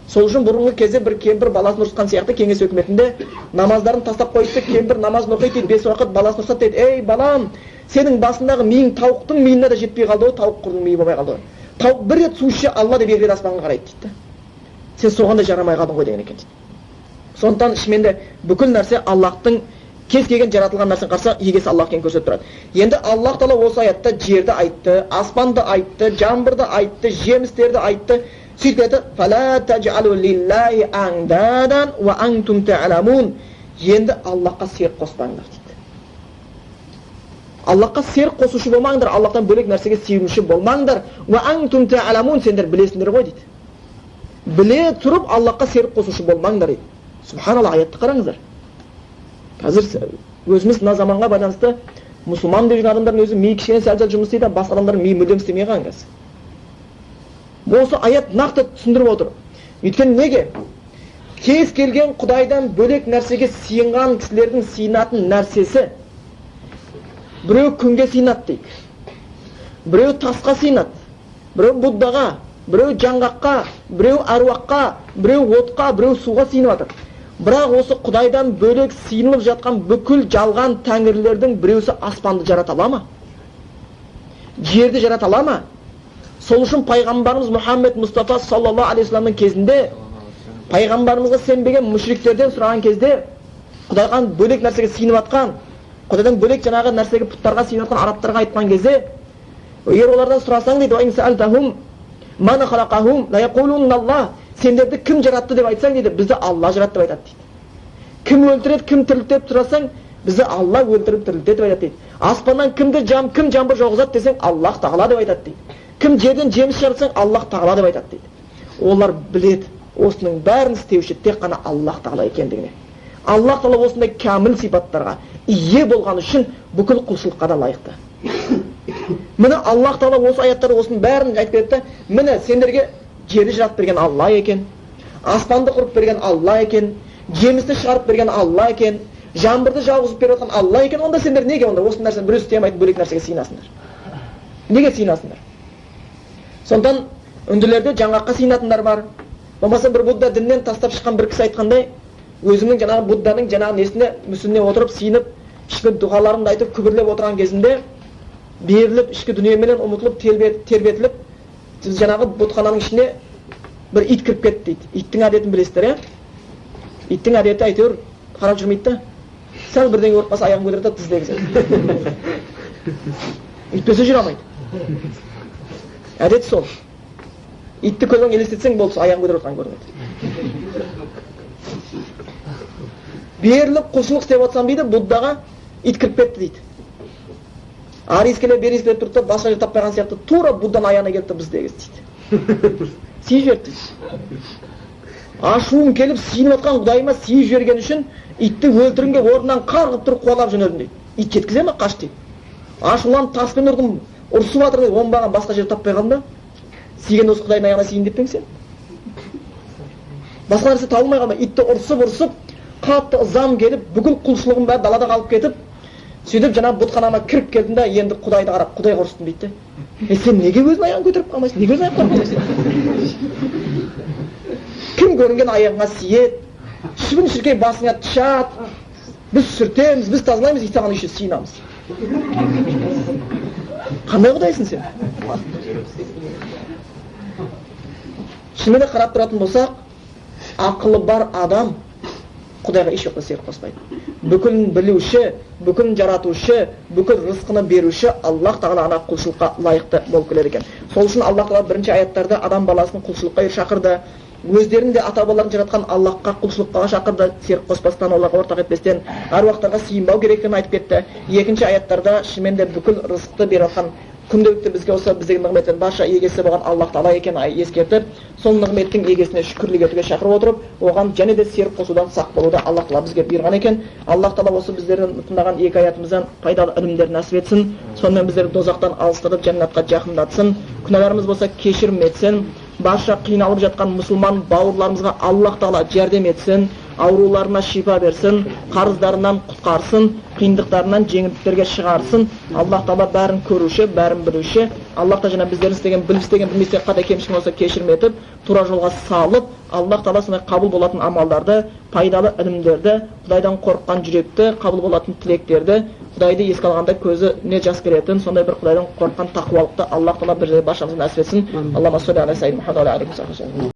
B: Сол үшін бұрынғы кезде бір кемпір баласын ұрысқан сияқты кеңес өкіметінде намаздарын тастап қойды, кемпір намазын оқиды дейді, 5 уақыт баласын ұрсады дейді. Ей балам, сенің басындағы миың тауықтың миына да жетпей қалды ғой, тауық құрдың миы болмай қалды ғой. Тауық бір рет су ішсе Алла деп екі рет аспанға қарайды дейді. Сен соған да жарамай қалдың ғой деген екен дейді. Сондықтан шынымен бүкіл нәрсе Аллахтың кез келген жаратылған нәрсені қараса егесі Аллах екенін көрсетіп тұрады. Енді Аллах Тағала осы аятта жерді айтты, аспанды айтты, жаңбырды айтты, жемістерді айтты. Сөйтіп айтты, «Фала таджалу лиллахи андадан ва антум та'ламун». Енді Аллахқа серік қоспаңдар дейді. Аллахқа серік қосушы болмаңдар, Аллахтан бөлек нәрсеге сүйенуші болмаңдар. Ва антум та'ламун, сендер білесіңдер ғой дейді. Біле тұрып Аллахқа серік қосушы болмаңдар дейді. Субханалла, аятты қараңыздар. Қазір өзіміз мына заманға байланысты мұсылман деген адамдардың өзі миы кішкене сәл-сәл жұмыс істейді, басқа адамдардың миы мүлдем істемей қалған қазір. Осы аят нақты түсіндіріп отыр. Өйткені неге? Кез келген Құдайдан бөлек нәрсеге сиынған кісілердің сиынатын нәрсесі біреу күнге сиынады дейді, біреу тасқа сиынады, біреу Буддаға, біреу жаңғаққа, біреу әруаққа, біреу отқа, біреу суға сиынып жатыр. Бірақ осы Құдайдан бөлек сиынылып жатқан бүкіл жалған тәңірлердің біреусі аспанды жарата ала ма? Жерді жарата ала ма? Сол үшін пайғамбарымыз Мұхаммед Мұстафа саллаллаху алейхи вассаламның кезінде пайғамбарымызға сенбеген мүшриктерден сұраған кезде Құдайдан бөлек нәрсеге сиынып жатқан, Құдайдан бөлек жаңағы нәрсеге пұттарға сиынып жатқан арабтарға айтқан кезде, егер олардан сұрасаң дейді, сендерді кім жаратты деп айтсаң дейді, бізді Алла жаратты деп айтады дейді. Кім өлтіреді, кім тірілтеді деп сұрасаң, бізді Алла өлтіріп тірілтеді деп айтады дейді. Аспаннан кім жаңбыр жауғызады десең, Аллах Тағала деп айтады дейді. Кім жерден жеміс шығарсаң, Аллах Тағала деп айтады дейді. Олар біледі, осының бәрін істеуші тек қана Аллах Тағала екендігіне. Аллах Тағала осындай кәміл сипаттарға ие болған үшін бүкіл құлшылыққа да лайықты. Міне Аллах Тағала осы аяттарда осының бәрін айтып берді. Міне сендерге жерді жаратып берген Алла екен, аспанды құрып берген Алла екен, жемісті шығарып берген Алла екен, жаңбырды жауғызып беріп жатқан Алла екен. Онда сендер неге онда осы нәрсені біреу істей алмайтын бөлек нәрсеге сиынасыңдар? Неге сиынасыңдар? Сондықтан үнділерде жаңғаққа сиынатындар бар. Болмаса бір Будда діннен тастап шыққан бір кісі айтқандай, өзінің жаңағы Будданың жаңағы несіне мүсініне отырып сиынып, ішкі дұғаларымды айтып күбірлеп отырған кезінде беріліп, ішкі дүниеменен ұмытылып, тербетіліп, жаңағы бұтхананың ішіне бір ит кіріп кетті дейді. Иттің әдетін білесіздер, е? Иттің әдеті әйтеуір қарап жүрмейді да. Сәл бірдеңе ұрып қалса аяғын көтереді, тізлегізеді. Үйтпесе жүре алмайды. Әдет сол. Итті көзбен елестетсең болды, аяғын көтеріп отырған көрінеді. Беріліп құлшылық істеп отырсам дейді, Буддаға ит кіріп кетті дейді. Ары ескелеп, бері ескелеп тұрды, басқа жер таппаған сияқты тура Будданың аяғына келді, біздегі дейді. Сиіп жіберді дейді. Ашуым келіп сиынып жатқан Құдайыма сиіп жіберген үшін итті өлтірінге орнынан қарғып тұрып қуалап жөнелдім дейді. Ит жеткізе ме? Қаш дейді. Ашуланып таспен ұрдым, ұрысып жатыр деп оңбаған басқа жер таппай қалдым да. Сиген осы Құдайдың аяғына сиын деп пең сен? Басқа нәрсе табылмай қалма. Итті ұрысып, қатты ызам келіп, бүкіл құлшылығым бәрі далада қалып кетіп, сөйтіп жаңағы бұтханама кіріп келдім да, енді Құдайды қарап, Құдайға ұрыстым дейді. Сен неге өзің аяғын көтеріп қалмайсың? Неге өзің аяқ қалмайсың? Кім көрінген аяғыңа сиет, шыбын шіркей басыңа тышат, біз сүртеміз, біз тазалаймыз, ит саған еще сиынамыз. Қандай құдайсың сен? Шынымен қарап тұратын болсақ, ақылы бар адам Құдайға еш уақытта серік қоспайды. Бүкілін білуші, бүкілін жаратушы, бүкіл рызқыны беруші Аллах Тағала ғана құлшылыққа лайықты болып келеді екен. Сол үшін Аллах Тағала бірінші аяттарда адам баласын құлшылыққа шақырды. Өздерін де ата-бабаларын жаратқан Аллахқа құлшылыққа шақырды, серік қоспастан, оларға ортақ етпестен, аруақтарға сыйынбау керек екенін айтып кетті. Екінші аяттарда шынымен де бүкіл рызықты беріп жатқан күнделікті бізге осы біздегі нығметтің барша егесі болған Аллах Тағала екенін ескертіп, сол нығметтің егесіне шүкірлік етуге шақырып отырып, оған және де серік қосудан сақ болуды Аллах Тағала бізге бұйырған екен. Аллах Тағала осы біздердің тыңдаған екі аятымыздан пайдалы ілімдер нәсіп етсін. Сонымен біздерді дозақтан алыстырып, жәннатқа жақындатсын. Күнәларымыз болса кешірім етсін. Барша қиналып жатқан мұсылман бауырларымызға Аллах Тағала жәрдем етсін, ауруларына шипа берсін, қарыздарынан құтқарсын, қиындықтарынан жеңілдіктерге шығарсын. Аллах Тағала бәрін көруші, бәрін білуші. Аллах Тағала жаңа біздердің істеген, білместеген қандай кемшілік болса кешірім етіп, тура жолға салып, Аллах Тағала сондай қабыл болатын амалдарды, пайдалы ілімдерді, Құдайдан қорыққан жүректі, қабыл болатын тілектерді, Құдайды еске алғанда көзіне жас келетін, сондай бір Құдайдан қорыққан тақуалықты Аллах Тағала бір баршамызға нәсіп етсін. Аллахумма солли аля саййидина Мұхаммад ва аля алейхи ва саллям.